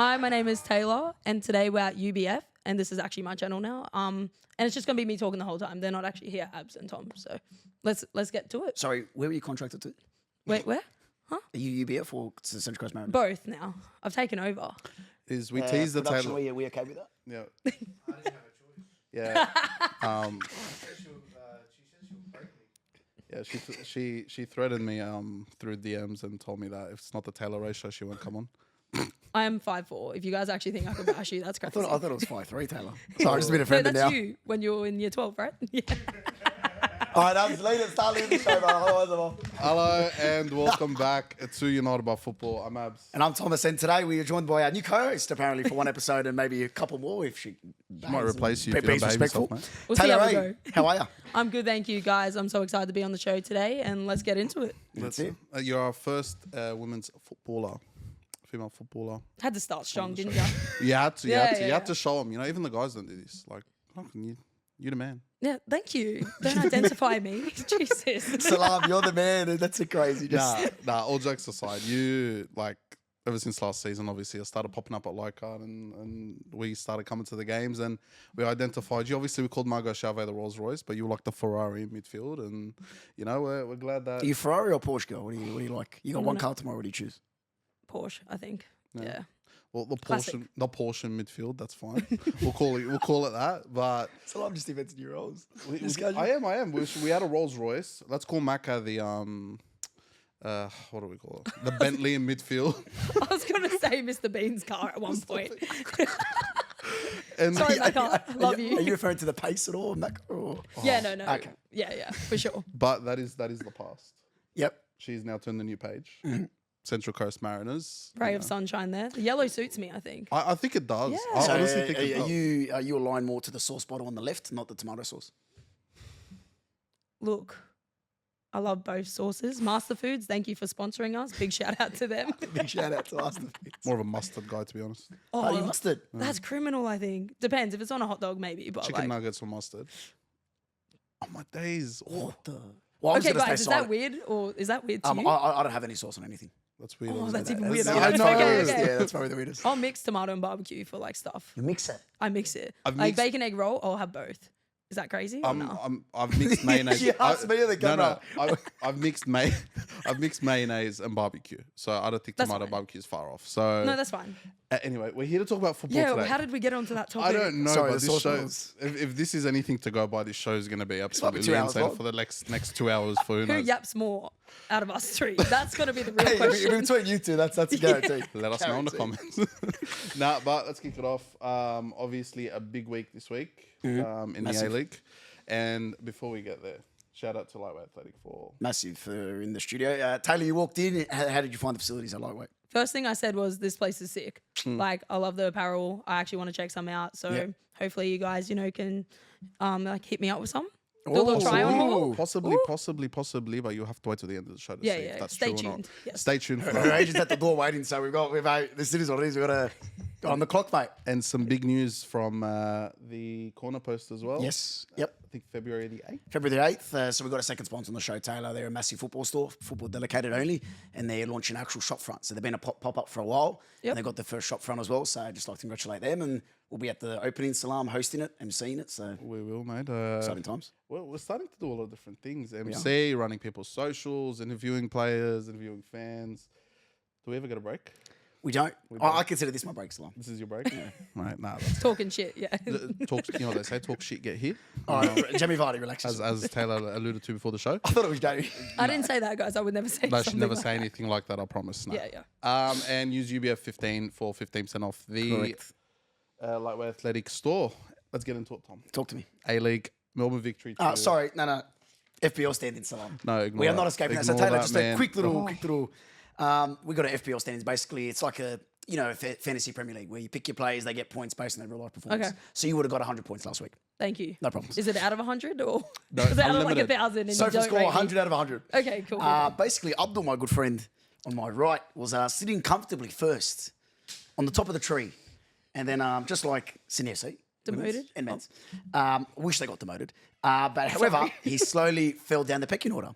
Hi, my name is Taylor, and today we're at UBF, and this is actually my channel now. And it's just gonna be me talking the whole time. They're not actually here, Abz and Tom. So let's get to it. Sorry, where were you contracted to? Wait, where? Are you UBF or the Central Coast Mariners? Both now. I've taken over. Is we tease the production, Taylor. we okay with that? Yeah. I didn't have a choice. Yeah. She said she'll break me. Yeah. She threatened me through DMs and told me that if it's not the Taylor ratio, she won't come on. I am 5'4". If you guys actually think I could bash you, that's crazy. I thought it was 5'3", Taylor. Sorry, just a bit No, offended that's now. you when you were in year 12, right? Yeah. All right, I'm lead it. Start leading the show, man. Hello and welcome back to United by Football. I'm Abz. And I'm Thomas, and today we are joined by our new co-host, apparently, for one episode and maybe a couple more if she Might replace you if you behaves don't behave respectful. yourself, mate. We'll see Taylor how we Ray, go. how are you? I'm good, thank you, guys. I'm so excited to be on the show today, and let's get into it. That's it. You're our first women's footballer, female footballer. Had to start strong, didn't you? You had to. You Yeah, had to. yeah, You had yeah. to show them. You know, even the guys don't do this. Like, how can you're the man. Yeah, thank you. Don't identify me. Jesus. Salam, you're the man. That's a crazy. Nah. All jokes aside, you like ever since last season, obviously, I started popping up at Leichhardt and we started coming to the games and we identified you. Obviously, we called Margot Chauvet the Rolls Royce, but you were like the Ferrari in midfield, and you know we're glad that Are you Ferrari or Porsche girl? What do you like? You got one car tomorrow. What do you choose? Porsche, I think. Yeah. well the Classic. Porsche in midfield. That's fine. we'll call it that. But Salam just invented new roles. I am. We had a Rolls Royce. Let's call Macca the what do we call it? The Bentley in midfield. I was going to say Mr. Bean's car at one point. And Sorry, Macca. Love Are you. you referring to the pace at all, Mac? Or? Yeah, no. Okay. Yeah, for sure. But that is the past. Yep. She's now turned the new page. Central Coast Mariners. Ray of sunshine there. The yellow suits me, I think. I think it does. Yeah. I So honestly think it are does. you aligned more to the sauce bottle on the left, not the tomato sauce? Look, I love both sauces. Master Foods, thank you for sponsoring us. Big shout out to them. Big shout out to us. More of a mustard guy, to be honest. Oh, you mustard. That's criminal, I think. Depends. If it's on a hot dog, maybe. But Chicken like, nuggets or mustard. Oh my days. Oh, What the? Well, I was okay, gonna say guys, is cider. that weird or is that weird to you? I don't have any sauce on anything. that's weird. Oh, isn't that's it? even weirder. Yeah, I that's know. probably the Okay, weirdest. okay. Yeah, that's probably the weirdest. I'll mix tomato and barbecue for like stuff. You mix it. I mix it. I've Like mixed- bacon egg roll, I'll have both. Is that crazy or no? I've mixed mayonnaise. She asked me at the camera. No. I've mixed mayonnaise and barbecue. So I don't think That's tomato fine. barbecue is far off. So No, that's fine. anyway, we're here to talk about football Yeah, today. how did we get onto that topic? I don't know, Sorry, but the this sauce show, balls. if this is anything to go by, this show is going to be absolutely 2 hours insane long. for the next 2 hours for who Who knows. yaps more out of us three? That's got to be the real Hey, question. between you two, that's a guarantee. Let us know in the Guarantee. comments. Nah, but let's kick it off. Obviously, a big week this week in the Massive. A-League. And before we get there, shout out to Lightweight Athletic for... Massive in the studio. Taylor, you walked in. How did you find the facilities at Lightweight? First thing I said was, this place is sick. Hmm. Like, I love the apparel. I actually want to check some out. So Yeah. hopefully you guys, can like hit me up with some. Do a little try on haul. Possibly, but you have to wait till the end of the show to Yeah, see yeah. if that's Stay true or not. tuned. Yes. Stay tuned for Her that. agent's at the door waiting, so this is what it is. We've got to go on the clock, mate. And some big news from the Corner Post as well. Yes. Yep. I think February the 8th. February the 8th. So we've got a second sponsor on the show, Taylor. They're a massive football store, football dedicated only, and they're launching an actual shop front. So they've been a pop-up for a while, Yep. and they've got the first shop front as well. So I'd just like to congratulate them, and we'll be at the opening, Salam, hosting it, emceeing it. So We will, mate. exciting times. Well, we're starting to do a lot of different things. MC, running people's socials, interviewing players, interviewing fans. Do we ever get a break? We don't. I consider this my break, Salam. This is your break? Right, nah. That's, Talking shit, yeah. talk, you know what they say? Talk shit, get hit. All right, Jamie Vardy, relax. As Taylor alluded to before the show. I thought it was Jamie. I didn't say that, guys. I would never say No, something she'd never like say that. anything like that, I promise. No. Yeah. And use UBF 15 for 15% off the Correct. Lightweight Athletic store. Let's get into it, Tom. Talk to me. A-League, Melbourne victory. to- Sorry, no. FPL standing, Salam. No, ignore We are that. not escaping that. So Ignore Taylor, that, just man. a quick little. We got an FPL standings. Basically, it's like a fantasy Premier League where you pick your players, they get points based on their real life performance. Okay. So you would have got 100 points last week. Thank you. No problems. Is it out of 100 or No, is it out of like unlimited. 1,000 and So you for don't score rate 100 me? out of 100. Okay, cool. Basically, Abdul, my good friend on my right, was sitting comfortably first on the top of the tree. And then just like Sydney FC. Demoted? And men's. Wish they got demoted. But however, he slowly fell down the pecking order.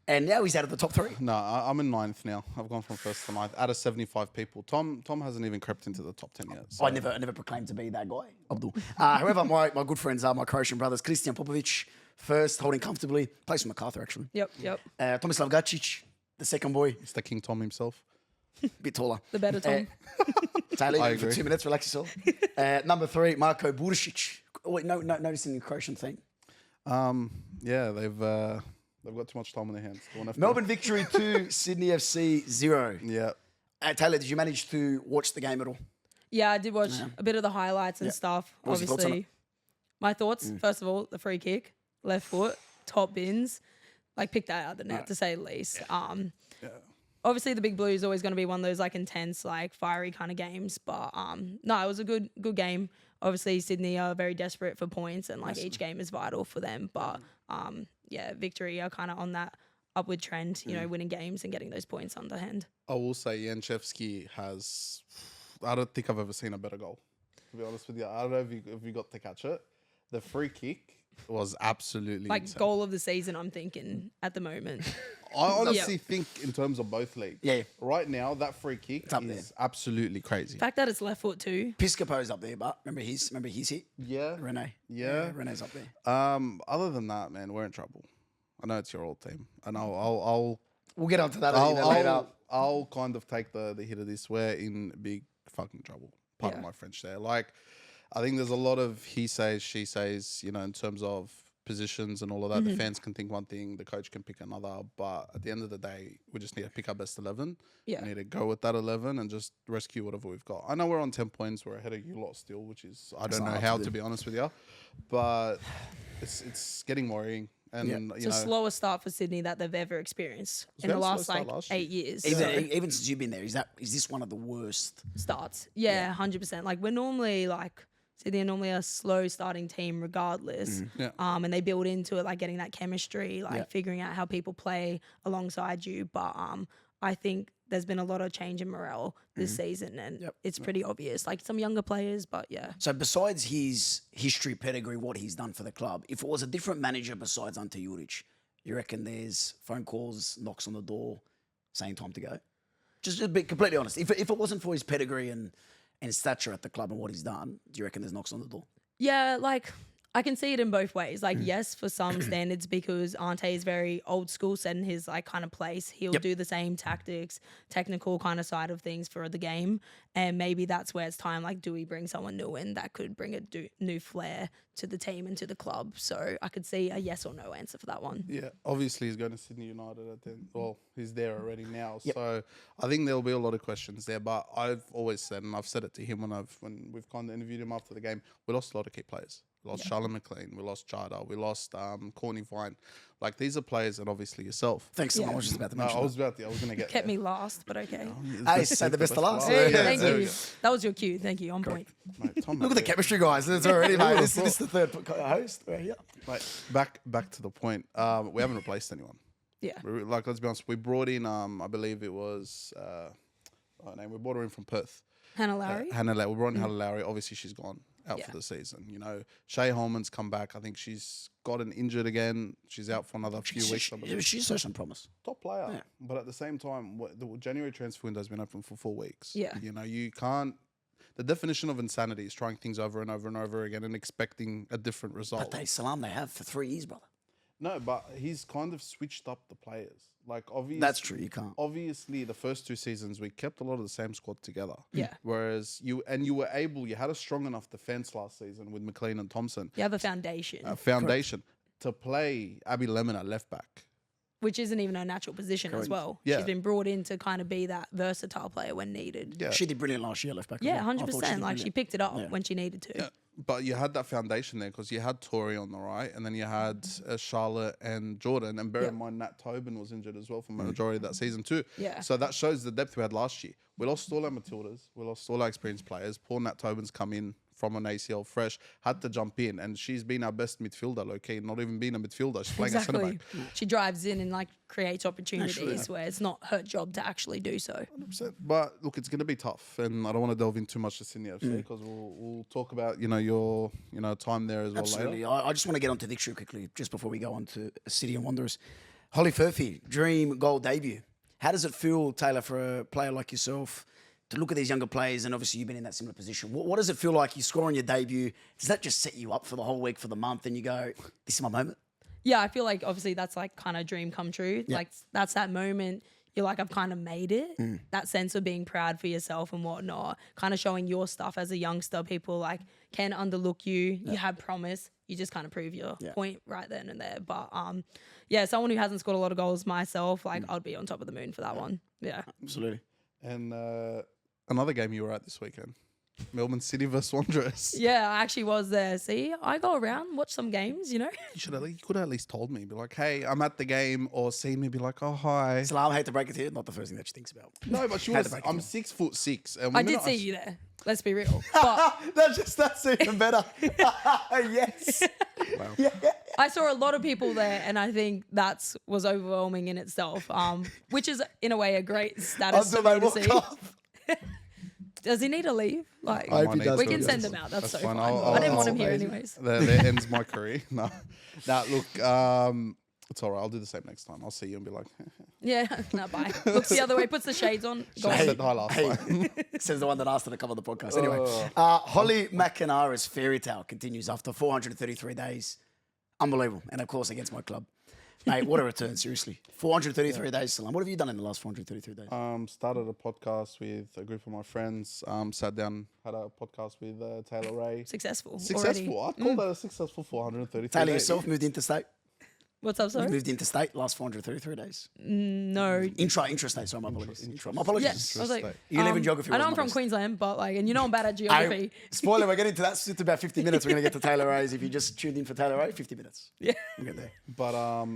And now he's out of the top 3. No, I'm in 9th now. I've gone from 1st to 9th out of 75 people. Tom hasn't even crept into the top 10 yet. So. I never proclaimed to be that guy, Abdul. However, my good friends are my Croatian brothers, Christian Popovic, first, holding comfortably. Plays for MacArthur, actually. Yep. Tomislav Gacic, the second boy, Mr. King Tom himself. bit taller. The better Tom. Taylor, I for agree. 2 minutes, relax yourself. Number 3, Marko Buršić. Wait, noticing the Croatian thing. Yeah, they've got too much time on their hands. They won't have to- Melbourne victory 2, Sydney FC 0. Yeah. Taylor, did you manage to watch the game at all? Yeah, I did watch a bit of the highlights and Yeah. stuff. What was your thoughts on Obviously, my thoughts. First of all, the free kick, left foot, top bins, like picked that out of the net to say the least. Obviously, the Big Blue is always going to be one of those like intense, like fiery kind of games. But no, it was a good game. Obviously, Sydney are very desperate for points, and like each game is vital for them. But yeah, victory are kind of on that upward trend. You know, winning games and getting those points underhand. I will say Janchevsky has. I don't think I've ever seen a better goal. To be honest with you, I don't know if you got to catch it. The free kick was absolutely Like insane. goal of the season, I'm thinking at the moment. I honestly think in terms of both leagues. Yeah. Right now, that free kick up is absolutely crazy. The fact that it's left foot too. Piscopo's up there, but remember his hit? Yeah. Rene. Yeah. Rene's up there. Other than that, man, we're in trouble. I know it's your old team, and I'll We'll get onto that later. I'll kind of take the hit of this. We're in big fucking trouble. Pardon Yeah. my French there. Like, I think there's a lot of he says, she says, you know, in terms of positions and all of that. The fans can think one thing, the coach can pick another. But at the end of the day, we just need to pick our best 11. Yeah. We need to go with that 11 and just rescue whatever we've got. I know we're on 10 points. We're ahead of you lot still, which is, I don't know hard how, to do. to be honest with you. But it's getting worrying. And, It's you the know, slowest start for Sydney that they've ever experienced in we the had a slow last start like last year. 8 years. Even since you've been there, is this one of the worst? Starts. Yeah, 100%. Like we're normally like Sydney are normally a slow starting team regardless. Yeah. And they build into it like getting that chemistry, like figuring out how people play alongside you. But I think there's been a lot of change in morale this season and it's pretty obvious. Like some younger players, but yeah. So besides his history, pedigree, what he's done for the club, if it was a different manager besides Ante Juric, you reckon there's phone calls, knocks on the door, saying time to go? Just to be completely honest, if it wasn't for his pedigree and stature at the club and what he's done, do you reckon there's knocks on the door? Yeah, like I can see it in both ways. Like, yes, for some standards, because Ante is very old school, set in his like kind of place. He'll do the same tactics, technical kind of side of things for the game. And maybe that's where it's time, like, do we bring someone new in that could bring a new flair to the team and to the club? So I could see a yes or no answer for that one. Yeah, obviously he's going to Sydney United at the end. Well, he's there already now. So I think there'll be a lot of questions there. But I've always said, and I've said it to him when we've kind of interviewed him after the game, we lost a lot of key players. We lost Charlotte McLean, we lost Charter, we lost Courtney Vine. Like, these are players, and obviously yourself. Thanks, Simon. I was just about to No, mention I was going to get Kept there. me last, but okay. Hey, say the best to last. Hey, Yeah, thank there we you. go. That was your cue. Thank you. On point. Mate, Tom, Look at the chemistry, guys. It's already, mate. This is the third host. Right here. Mate, back to the point. We haven't replaced anyone. Yeah. Like, let's be honest. We brought in, I believe it was, we brought her in from Perth. Hannah Lowry. Hannah Lowry. We brought in Hannah Lowry. Obviously, she's gone out Yeah. for the season. You know, Shay Holman's come back. I think she's gotten injured again. She's out for another few weeks. I believe. She's showing some promise. Top player. Yeah. But at the same time, the January transfer window has been open for 4 weeks. Yeah. You know, you can't. The definition of insanity is trying things over and over and over again and expecting a different result. But they have for 3 years, brother. No, but he's kind of switched up the players. Like, obviously, That's true. You can't. Obviously, the first 2 seasons we kept a lot of the same squad together. Yeah. Whereas you had a strong enough defense last season with McLean and Thompson. You have a foundation, Foundation to play Abby Lemon at left back. which isn't even her natural position as well. Yeah. She's been brought in to kind of be that versatile player when needed. Yeah. She did brilliant last year, left back. as Yeah, well. I thought 100%. did Like she brilliant. picked it up when she needed to. Yeah. But you had that foundation there because you had Tori on the right, and then you had Charlotte and Jordan. And bear in mind, Nat Tobin was injured as well for the majority of that season too. Yeah. So that shows the depth we had last year. We lost all our Matildas. We lost all our experienced players. Poor Nat Tobin's come in from an ACL fresh, had to jump in, and she's been our best midfielder, low-key, not even being a midfielder. She's playing a centre Exactly. back. She drives in and like creates opportunities where it's not her job to actually do so. 100%. But look, it's going to be tough, and I don't want to delve in too much to Sydney FC because we'll talk about your time there as well Absolutely. later. I just want to get onto victory quickly, just before we go on to City and Wanderers. Holly Furphy, dream goal debut. How does it feel, Taylor, for a player like yourself to look at these younger players, and obviously you've been in that similar position? What does it feel like you score on your debut? Does that just set you up for the whole week, for the month, and you go, this is my moment? Yeah, I feel like obviously that's like kind of dream come true. Yeah. Like that's that moment you're like, I've kind of made it. That sense of being proud for yourself and whatnot, kind of showing your stuff as a youngster. People like can underlook you. You have promise. You just kind of prove your point right then and there. But yeah, someone who hasn't scored a lot of goals myself, like I'd be on top of the moon for that one. Yeah. Absolutely. And another game you were at this weekend, Melbourne City versus Wanderers. Yeah, I actually was there. See, I go around, watch some games, you know. You could have at least told me, be like, hey, I'm at the game, or see me, be like, oh hi. Salam, I hate to break it here, not the first thing that she thinks about. No, but she Had was. to break it I'm down. 6'6", and I did see you there. Let's be real. But That's even better. Yes. I saw a lot of people there, and I think was overwhelming in itself, which is in a way a great status for me to see. Does he need to leave? Like, I hope he does. we can send him out. That's so fine. I'll- I didn't want I'll- him here anyways. That ends my career. No, look, it's all right. I'll do the same next time. I'll see you and be like, Yeah, no, bye. Looks the other way, puts the shades on. Go I on. said hi last time. Says the one that asked her to come on the podcast. Anyway, Holly McNamara's fairy tale continues after 433 days. Unbelievable. And of course, against my club. Mate, what a return, seriously. 433 days, Salam. What have you done in the last 433 days? Started a podcast with a group of my friends. Sat down, had a podcast with Taylor Ray. Successful. Successful. Already. I'd call that a successful 433 Taylor, days. yourself moved interstate. What's up, You sorry? moved interstate last 433 days. No. Intrastate, sorry, my apologies. My apologies. Yes. I was like, You live in geography. I know was I'm my from best. Queensland, but like, and you know I'm bad at geography. Spoiler, we're getting to that. It's just about 50 minutes. We're going to get to Taylor Ray's. If you just tuned in for Taylor Ray, 50 minutes. Yeah. We'll get there. But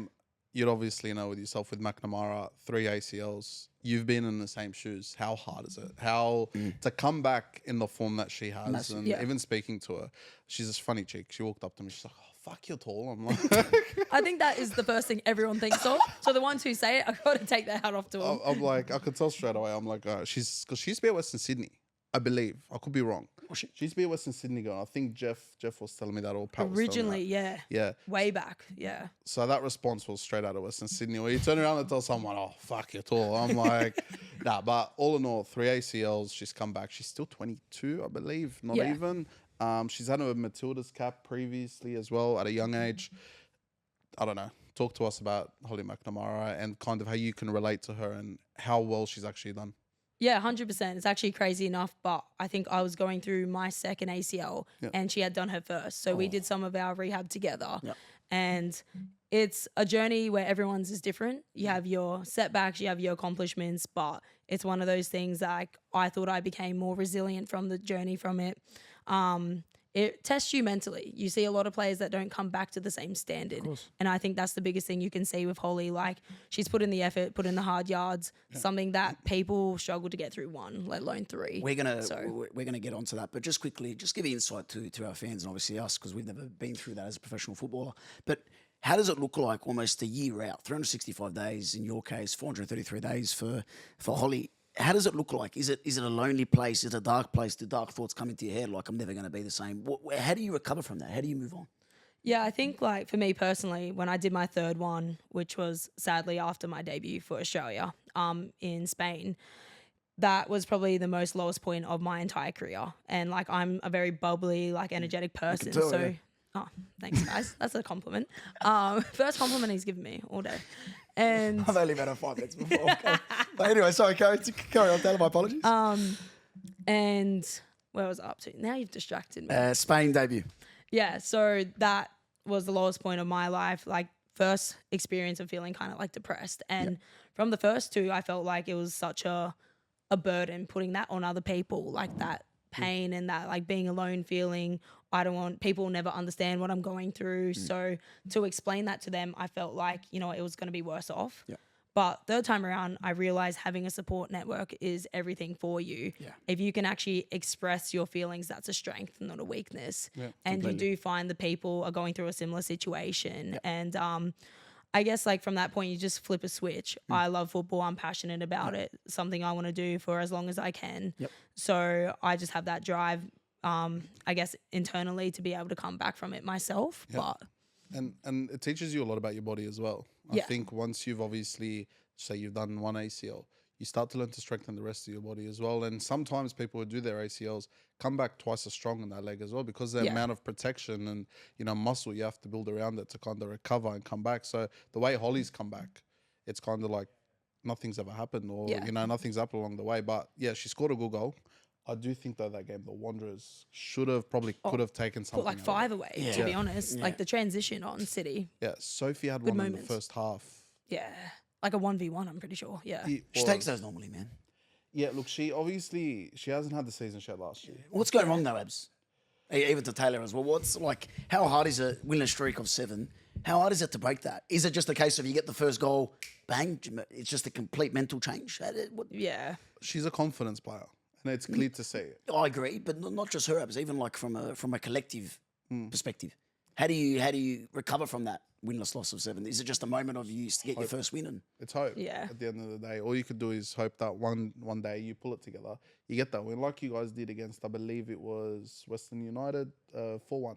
you'd obviously know with yourself with McNamara, 3 ACLs. You've been in the same shoes. How hard is it? How to come back in the form that she has? Massive. And Yeah. even speaking to her, she's this funny chick. She walked up to me. She's like, "Oh, fuck, you're tall." I'm like, I think that is the first thing everyone thinks of. So the ones who say it, I've got to take their hat off to them. I'm like, I could tell straight away. I'm like, because she used to be at Western Sydney, I believe. I could be wrong. She used to be at Western Sydney girl. I think Jeff was telling me that, or Pat was telling me Originally, that. yeah. Yeah. Way back, yeah. So that response was straight out of Western Sydney. Where you turn around and tell someone, "Oh, fuck, you're tall." I'm like, nah. But all in all, 3 ACLs. She's come back. She's still 22, I believe. Not Yeah. even. She's had a Matilda's cap previously as well at a young age. I don't know. Talk to us about Holly McNamara and kind of how you can relate to her and how well she's actually done. Yeah, 100%. It's actually crazy enough, but I think I was going through my second ACL and she had done her first. So we did some of our rehab together. Yep. And it's a journey where everyone's is different. You have your setbacks, you have your accomplishments, but it's one of those things that I thought I became more resilient from the journey from it. It tests you mentally. You see a lot of players that don't come back to the same standard. And I think that's the biggest thing you can see with Holly. Like, she's put in the effort, put in the hard yards, something that people struggle to get through one, let alone 3. We're gonna get onto that, but just quickly, just give insight to our fans and obviously us, because we've never been through that as a professional footballer. But how does it look like almost a year out, 365 days in your case, 433 days for Holly? How does it look like? Is it a lonely place? Is it a dark place? Do dark thoughts come into your head like I'm never going to be the same? How do you recover from that? How do you move on? Yeah, I think like for me personally, when I did my third one, which was sadly after my debut for Australia in Spain, that was probably the most lowest point of my entire career. And like I'm a very bubbly, like energetic person. tell, So, yeah. oh, thanks guys. That's a compliment. First compliment he's given me all day. And I've only met her 5 minutes before. Okay. But anyway, sorry, carry on, Taylor. My apologies. and where was I up to? Now you've distracted me. Spain debut. Yeah, so that was the lowest point of my life, like first experience of feeling kind of like depressed. And from the first 2, I felt like it was such a burden putting that on other people, like that pain and that like being alone feeling. I don't want people never understand what I'm going through. So to explain that to them, I felt like, you know, it was going to be worse off. Yeah. But third time around, I realized having a support network is everything for you. Yeah. If you can actually express your feelings, that's a strength, not a weakness. Yeah, and completely. you do find the people are going through a similar situation. And I guess like from that point, you just flip a switch. I love football. I'm passionate about it. Something I want to do for as long as I can. Yep. So I just have that drive, I guess, internally to be able to come back from it myself. But And it teaches you a lot about your body as well. I Yeah. think once you've obviously, say you've done one ACL, you start to learn to strengthen the rest of your body as well. And sometimes people who do their ACLs come back twice as strong in that leg as well, because the Yeah. amount of protection and, you know, muscle you have to build around it to kind of recover and come back. So the way Holly's come back, it's kind of like nothing's ever happened, or, Yeah. you know, nothing's happened along the way. But yeah, she scored a good goal. I do think though that game, the Wanderers could have could have taken something. Put like out of 5 it. away, to be honest. Like the transition on City. Yeah, Sophie had Good one in the moments. first half. Yeah. Like a 1v1, I'm pretty sure. Yeah. It She was- takes those normally, man. Yeah, look, she hasn't had the season she had last year. What's going wrong though, Abs? Even to Taylor as well. What's like? How hard is a winless streak of 7? How hard is it to break that? Is it just a case of you get the first goal, bang? It's just a complete mental change. Yeah. She's a confidence player, and it's clear to see it. I agree, but not just her, Abs. Even like from a collective perspective. How do you recover from that winless loss of 7? Is it just a moment of you get your first win and It's hope. Yeah. At the end of the day, all you could do is hope that one day you pull it together, you get that win, like you guys did against, I believe it was Western United, 4-1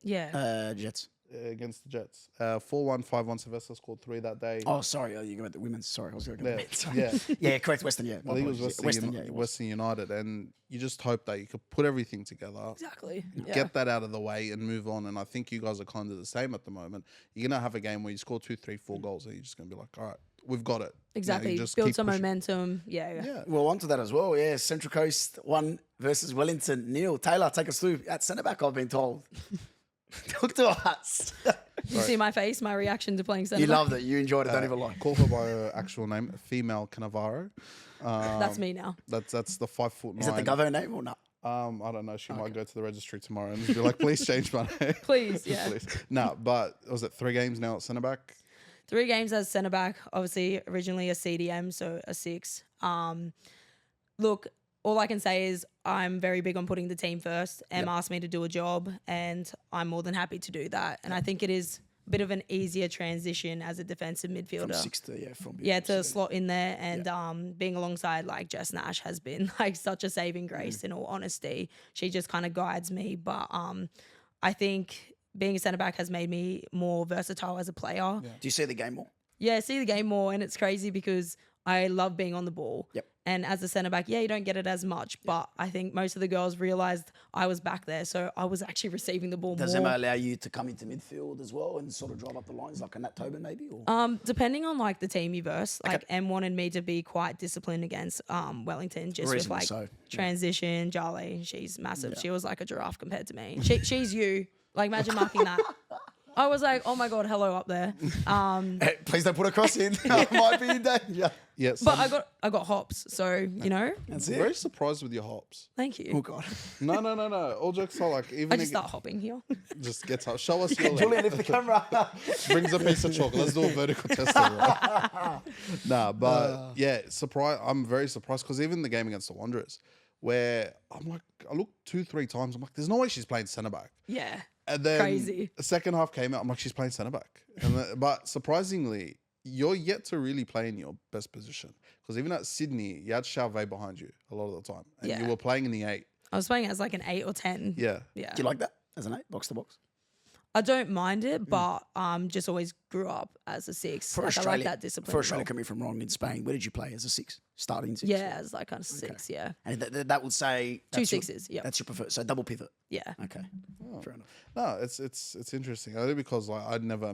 Yeah. Jets? against the Jets. 4-1, 5-1. Sylvester scored 3 that day. Oh, sorry. You got the women's. Sorry, I was going to go Yeah, the men's. Sorry. yeah. Yeah, correct. Western. Yeah, I think it was Western. Yeah, it was. Western United, and you just hope that you could put everything together, Exactly. Yeah. get that out of the way, and move on. And I think you guys are kind of the same at the moment. You're gonna have a game where you score 2, 3, 4 goals, and you're just gonna be like, all right, we've got it. Exactly. You just Build keep some pushing. momentum. Yeah. Yeah. Well, onto that as well. Yeah, Central Coast 1 versus Wellington 0. Taylor, take us through at centre back. I've been told. Talk to us. You see my face, my reaction to playing centre You back? loved it. You enjoyed it. Don't even lie. Call her by her actual name, female Cannavaro. That's me now. That's the 5'9". Is it the governor name or not? I don't know. She might go to the registry tomorrow and be like, please change my name. Please, yeah. Please. No, but was it 3 games now at centre back? 3 games as centre back. Obviously, originally a CDM, so a 6. Look, all I can say is I'm very big on putting the team first. Em asked me to do a job, and I'm more than happy to do that. And I think it is a bit of an easier transition as a defensive midfielder. From 6 to, yeah, from To slot in there, and being alongside like Jess Nash has been like such a saving grace. In all honesty, she just kind of guides me. But I think being a centre back has made me more versatile as a player. Do you see the game more? Yeah, see the game more, and it's crazy because I love being on the ball. Yep. And as a centre back, you don't get it as much, but I think most of the girls realised I was back there, so I was actually receiving the ball Does more. Emma allow you to come into midfield as well and sort of drive up the lines like a Nat Tobin maybe? Or? Depending on like the team you verse, like Em wanted me to be quite disciplined against Wellington, just with Reasonably like so, yeah. transition. Jale, she's massive. She was like a giraffe compared to me. She's you. Like imagine marking that. I was like, oh my god, hello up there. Hey, please don't put a cross in. It might be in danger. Yes. But I got hops, so you know. That's I'm it. very surprised with your hops. Thank you. Oh God. No. All jokes aside, like even I just start hopping here. just gets up. Show us your leg. Julian, if the camera. Brings a piece of chocolate. Let's do a vertical test. Right? Nah, but yeah, I'm very surprised because even the game against the Wanderers, where I'm like, I looked 2-3 times. I'm like, there's no way she's playing centre back. Yeah. And then Crazy. the second half came out. I'm like, she's playing centre back. But surprisingly, you're yet to really play in your best position because even at Sydney, you had Chauvet behind you a lot of the time, and you Yeah. were playing in the 8. I was playing as like an 8 or 10. Yeah. Yeah. Do you like that as an 8, box to box? I don't mind it, but just always grew up as a 6. Like, I like that discipline. For Australia, role. correct me if I'm wrong, in Spain, where did you play as a 6? Starting 6? Yeah, as like kind of 6, yeah. And that would say... 2 that's your- 6s, yeah. That's your preferred. So double pivot. Yeah. Okay. Fair enough. No, it's interesting. Only because like I'd never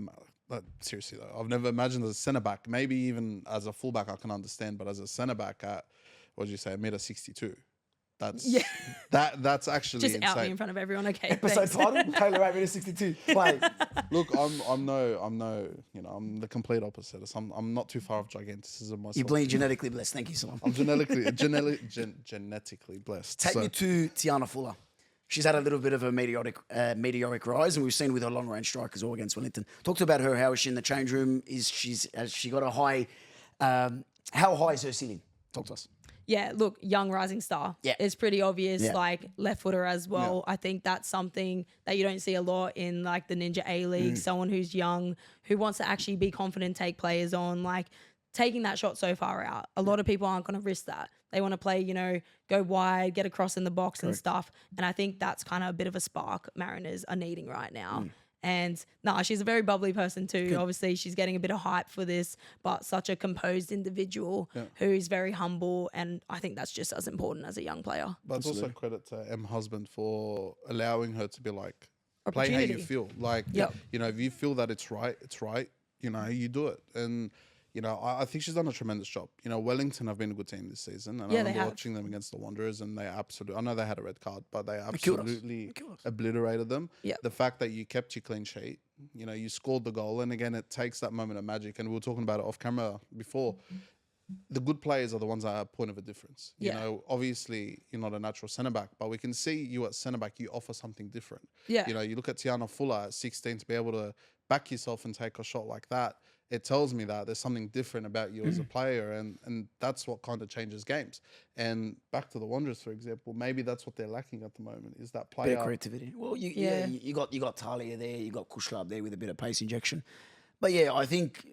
seriously though, I've never imagined as a centre back. Maybe even as a fullback, I can understand, but as a centre back at what did you say, 1.62 m. That's actually Just insane. out me in front of everyone. Okay. Episode thanks. title, Taylor 8 62. Play. Look, I'm the complete opposite. I'm not too far off giganticism myself. You're being genetically blessed. Thank you, Salam. I'm genetically blessed. Take So- me to Tiana Fuller. She's had a little bit of a meteoric rise, and we've seen with her long range strikers all against Wellington. Talk to about her. How is she in the change room? Has she got a high? How high is her ceiling? Talk to us. Yeah, look, young rising star. Yeah. It's pretty obvious, Yeah. like left footer as well. I think that's something that you don't see a lot in like the Ninja A League. Someone who's young, who wants to actually be confident, take players on, like taking that shot so far out. A lot of people aren't going to risk that. They want to play, go wide, get across in the box and stuff. And I think that's kind of a bit of a spark Mariners are needing right now. And she's a very bubbly person too. Obviously, she's getting a bit of hype for this, but such a composed individual who's very humble. And I think that's just as important as a young player. But it's also credit to M husband for allowing her to be like, play how you Opportunity. feel. Like, you know, if you feel that it's right, it's right. You know, you do it. And, you know, I think she's done a tremendous job. You know, Wellington have been a good team this season. And I remember watching them against the Wanderers, and they absolutely, I know they had a red card, but they absolutely obliterated them. Yeah. The fact that you kept your clean sheet, you know, you scored the goal. And again, it takes that moment of magic. And we were talking about it off camera before. The good players are the ones that are a point of a difference. You know, obviously you're not a natural centre back, but we can see you at centre back, you offer something different. Yeah. You know, you look at Tiana Fuller at 16 to be able to back yourself and take a shot like that. It tells me that there's something different about you as a player, and that's what kind of changes games. And back to the Wanderers, for example, maybe that's what they're lacking at the moment is that player. Bit of creativity. Well, you got Talia there, you got Kushla there with a bit of pace injection. But yeah, I think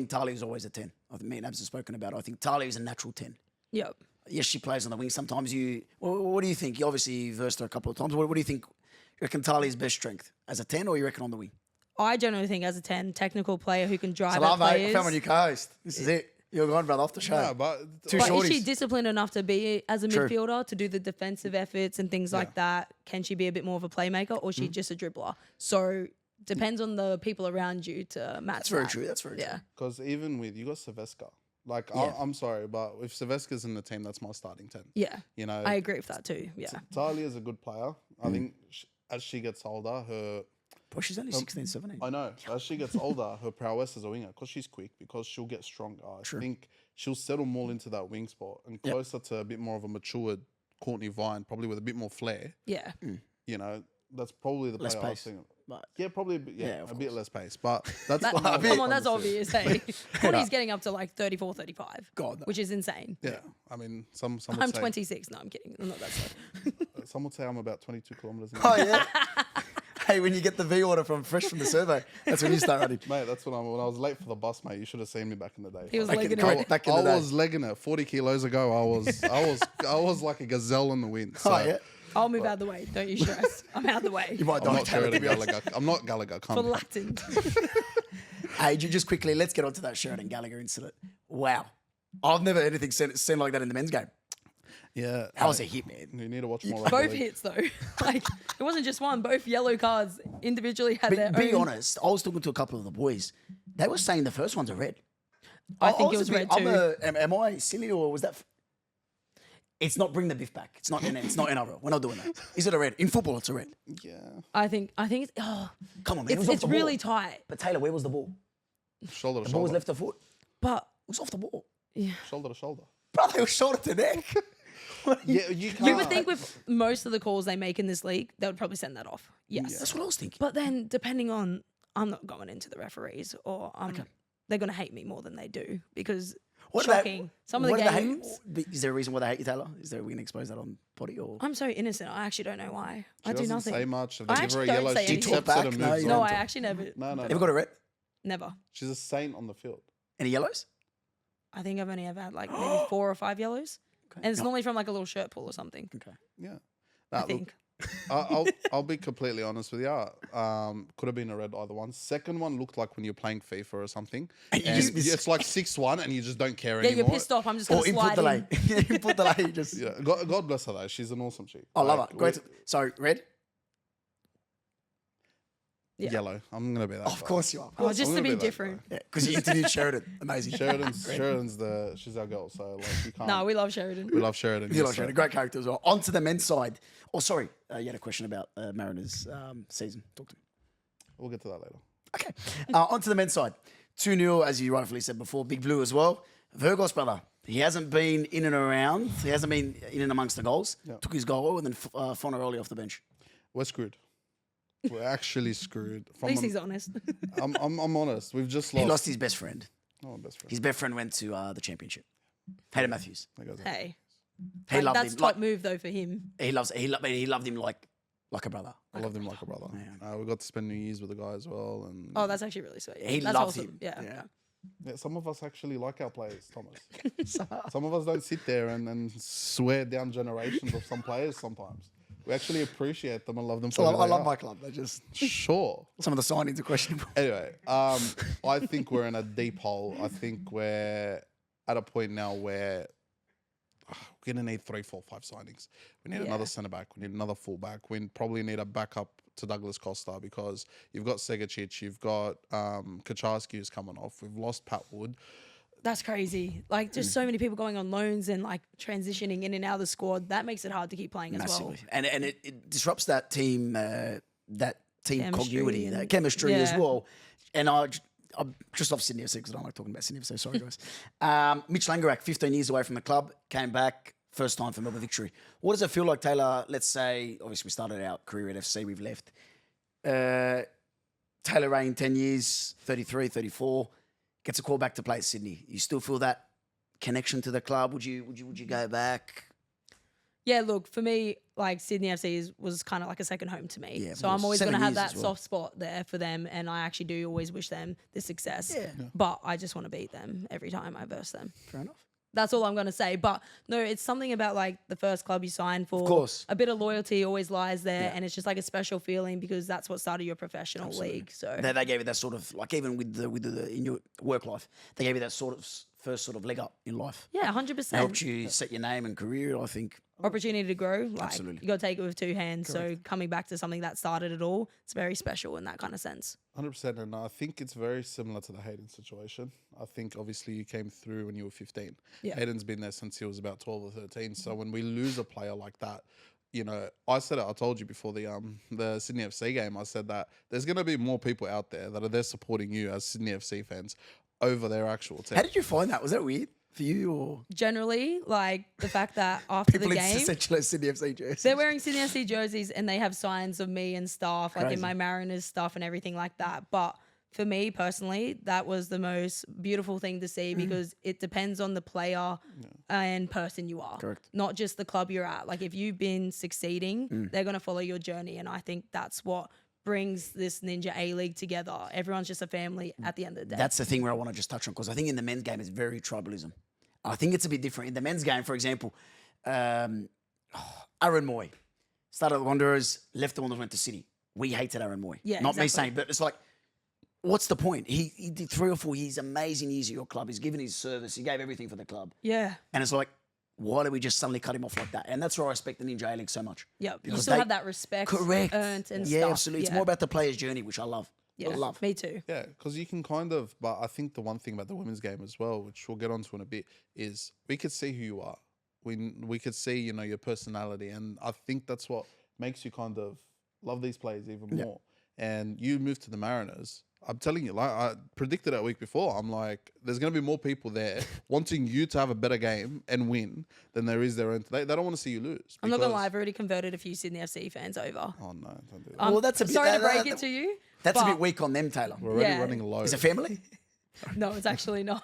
Talia is always a 10. I think me and Abz have spoken about it. I think Talia is a natural 10. Yep. Yes, she plays on the wing. Sometimes what do you think? You obviously versed her a couple of times. What do you think? You reckon Talia's best strength as a 10, or you reckon on the wing? I generally think as a 10, technical player who can drive So love, at mate. players. I found my new co-host. This is it. You're gone, brother, off the show. Yeah, but Two But shorties. is she disciplined enough to be as a True. midfielder to do the defensive efforts and things like that? Can she be a bit more of a playmaker, or is she just a dribbler? So depends on the people around you to match. That's very that. true. That's very true. Yeah. because even with, you got Silvesca. Like, Yeah. I'm sorry, but if Silvesca's in the team, that's my starting 10. Yeah. You know, I agree with that too. Yeah. Talia's a good player. I think as she gets older, her... Boy, she's only 16, 17. I know. As she gets older, her prowess as a winger, because she's quick, because she'll get stronger. I think she'll settle more into that wing spot and closer to a bit more of a matured Courtney Vine, probably with a bit more flair. Yeah. You know, that's probably the Less player I was pace. thinking. But Yeah, probably a bit, of a bit course. less pace. But that's That, the come whole on, that's conversation. obvious. Hey, Courtney's getting up to like 34, 35, God, no. which is insane. Yeah, I mean, some would I'm say, 26. No, I'm kidding. I'm not that slow. some would say I'm about 22 kilometers an Oh, hour. yeah. Hey, when you get the V order fresh from the survey, that's when you start running. Mate, that's when I was late for the bus, mate. You should have seen me back in the day. He was Back in- legging correct, it. back in I the day. was legging it 40 kilos ago. I was like a gazelle in the wind. So Oh, yeah. I'll move out of the way. Don't you stress. I'm out of the way. You might I'm die, not Taylor, to Sheridan be honest. Gallagher. I'm not Gallagher. For Come. Latin. Hey, just quickly, let's get on to that Sheridan Gallagher incident. Wow. I've never had anything seen like that in the men's game. Yeah. That was a hit, man. You need to watch more. rugby Both league. hits though. Like it wasn't just one. Both yellow cards individually had their Be own. honest, I was talking to a couple of the boys. They were saying the first one's a red. I think it a was bit- red too. Am I silly or was that? It's not bring the biff back. It's not NRL. We're not doing that. Is it a red? In football, it's a red. Yeah. I think it's Come on, man. It was it's off the really ball. tight. But Taylor, where was the ball? Shoulder to The ball was shoulder. left the foot. But It was off the ball. Shoulder to shoulder. Brother, it was shoulder to neck. Yeah, you can't. you would think with most of the calls they make in this league, they would probably send that off. Yes. That's what I was thinking. But then depending on, I'm not going into the referees or they're going to hate me more than they do because What do they- shocking. Some of the what do they hate- games. Is there a reason why they hate you, Taylor? Is there we can expose that on potty or? I'm so innocent. I actually don't know why. I She do doesn't nothing. say much. If I they give her a actually don't yellow, say she anything. Talk steps it back? and No, moves you No, on. don't. I actually never. No. Ever got a red? Never. She's a saint on the field. Any yellows? I think I've only ever had like maybe 4 or 5 yellows. Okay. And it's normally from like a little shirt pull or something. Okay. Yeah. I Nah, look, think. I'll be completely honest with you. Could have been a red either one. Second one looked like when you're playing FIFA or something. And you And just miss- it's like 6-1 and you just don't care Yeah, anymore. you're pissed off. I'm just going Or to input slide delay. in. Input delay. Just. Yeah, God bless her though. She's an awesome chick. I love Like, it. Great. So red. Yeah. Yellow. I'm gonna be that. Of guy. course you are. Oh, just I'm to gonna be be that different. Yeah, because you interviewed Sheridan. Amazing. Sheridan's she's our girl. So like you can't. No, we love Sheridan. we love Sheridan. You yes, like sir. Sheridan. Great character as well. On to the men's side. Oh, sorry. You had a question about Mariners' season. Talk to me. We'll get to that later. Okay. On to the men's side. 2-0, as you rightfully said before. Big Blue as well. Virgos, brother. He hasn't been in and around. He hasn't been in and amongst the goals. Yep. Took his goal and then Fonaroli off the bench. We're screwed. We're actually screwed. At least he's honest. I'm honest. We've just He lost. lost his best friend. Oh, my best friend. His best friend went to the championship. Hayden Matthews. There goes it. Hey. He Like, loved that's him. top move though for him. He loved him like a brother. I loved him like a brother. We got to spend New Year's with the guy as well, and Oh, that's actually really sweet. He that's loves awesome. him. Yeah. yeah, some of us actually like our players, Thomas. Some of us don't sit there and swear down generations of some players sometimes. We actually appreciate them and love them. So For who I they love are. my club. They just Sure. some of the signings are questionable. Anyway, I think we're in a deep hole. I think we're at a point now where we're going to need 3, 4, 5 signings. We need another centre back. We need another full back. We probably need a backup to Douglas Costa because you've got Segacic, you've got Kaczarski who's coming off. We've lost Pat Wood. That's crazy. Like, just so many people going on loans and like transitioning in and out of the squad. That makes it hard to keep playing as well. Massively. And it disrupts that team Chemistry continuity, and- that chemistry as yeah. well. And I'm just off Sydney FC because I don't like talking about Sydney FC. Sorry, guys. Mitch Langerak, 15 years away from the club, came back, first time for Melbourne Victory. What does it feel like, Taylor? Let's say, obviously, we started our career at FC, we've left. Taylor Rain, 10 years, 33, 34, gets a call back to play at Sydney. You still feel that connection to the club? Would you go back? Yeah, look, for me, like Sydney FC was kind of like a second home to me. Yeah, of so I'm course. always going to 7 have years that as well. soft spot there for them. And I actually do always wish them the success. Yeah. But I just want to beat them every time I verse them. Fair enough. That's all I'm going to say. But no, it's something about like the first club you sign for. Of course. A bit of loyalty always lies there. Yeah. And it's just like a special feeling because that's what started your professional league. So They gave you that sort of, like even with the in your work life, they gave you that sort of first sort of leg up in life. yeah, It 100%. helped you set your name and career, I think. Opportunity to grow. Like, Absolutely. you got to take it with 2 hands. So coming back to something that started it all, it's very special in that kind of sense. 100%. And I think it's very similar to the Hayden situation. I think obviously you came through when you were 15. Yeah. Hayden's been there since he was about 12 or 13. So when we lose a player like that, you know, I said it, I told you before the Sydney FC game, I said that there's going to be more people out there that are there supporting you as Sydney FC fans over their actual team. How did you find that? Was that weird for you or Generally, like the fact that after people the in game, essentially Sydney FC jerseys? they're wearing Sydney FC jerseys and they have signs of me and stuff, like in Crazy. my Mariners stuff and everything like that. But for me personally, that was the most beautiful thing to see because it depends on the player and person you are. Correct. Not just the club you're at. Like if you've been succeeding, they're going to follow your journey. And I think that's what brings this Ninja A-League together. Everyone's just a family at the end of the day. That's the thing where I want to just touch on because I think in the men's game it's very tribalism. I think it's a bit different. In the men's game, for example, Aaron Moy started at the Wanderers, left the Wanderers, went to City. We hated Aaron Moy. Yeah, Not me exactly. saying, but it's like, what's the point? He did 3 or 4 years, amazing years at your club. He's given his service. He gave everything for the club. yeah. And it's like, why do we just suddenly cut him off like that? And that's why I respect the Ninja A-League so much. Yeah. You Because still they- have that respect Correct. earned and Yeah, stuff. absolutely. It's Yeah. more about the player's journey, which I love. yeah. I love. Me too. Yeah, because you can kind of, but I think the one thing about the women's game as well, which we'll get onto in a bit, is we could see who you are. We could see, you know, your personality. And I think that's what makes you kind of love these players even more. And you moved to the Mariners. I'm telling you, like I predicted it a week before. I'm like, there's going to be more people there wanting you to have a better game and win than there is their own. They don't want to see you lose. I'm not going to because- lie. I've already converted a few Sydney FC fans over. Oh, no, don't do that. Well, that's a bit- Sorry to that- break that- it to you. That's a but- bit weak on them, Taylor. We're already yeah. running low. Is it family? No, it's actually not.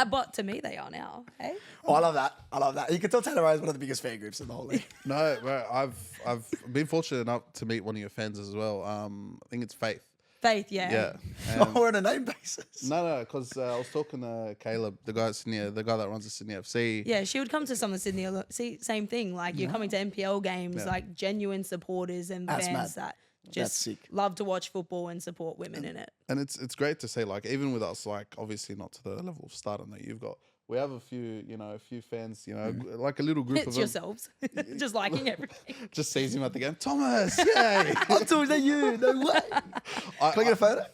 But to me, they are now. Hey, Oh, I love that. I love that. You can tell Taylor Ray is one of the biggest fan groups in the whole league. No, bro, I've been fortunate enough to meet one of your fans as well. I think it's Faith. Faith, yeah. Yeah. And- We're on a name basis. no, because I was talking to Caleb, the guy at Sydney, the guy that runs the Sydney FC. Yeah, she would come to some of Sydney. See, same thing. Like you're coming to NPL games, like genuine supporters and That's fans mad. that just sick. love to watch football and support women in it. And it's great to see, like, even with us, like, obviously not to the level of stardom that you've got. We have a few fans, like a little group It's of them. yourselves, just liking everything. Just sees him at the game. Thomas, yay! I'm talking to you. No way. Can I get a photo?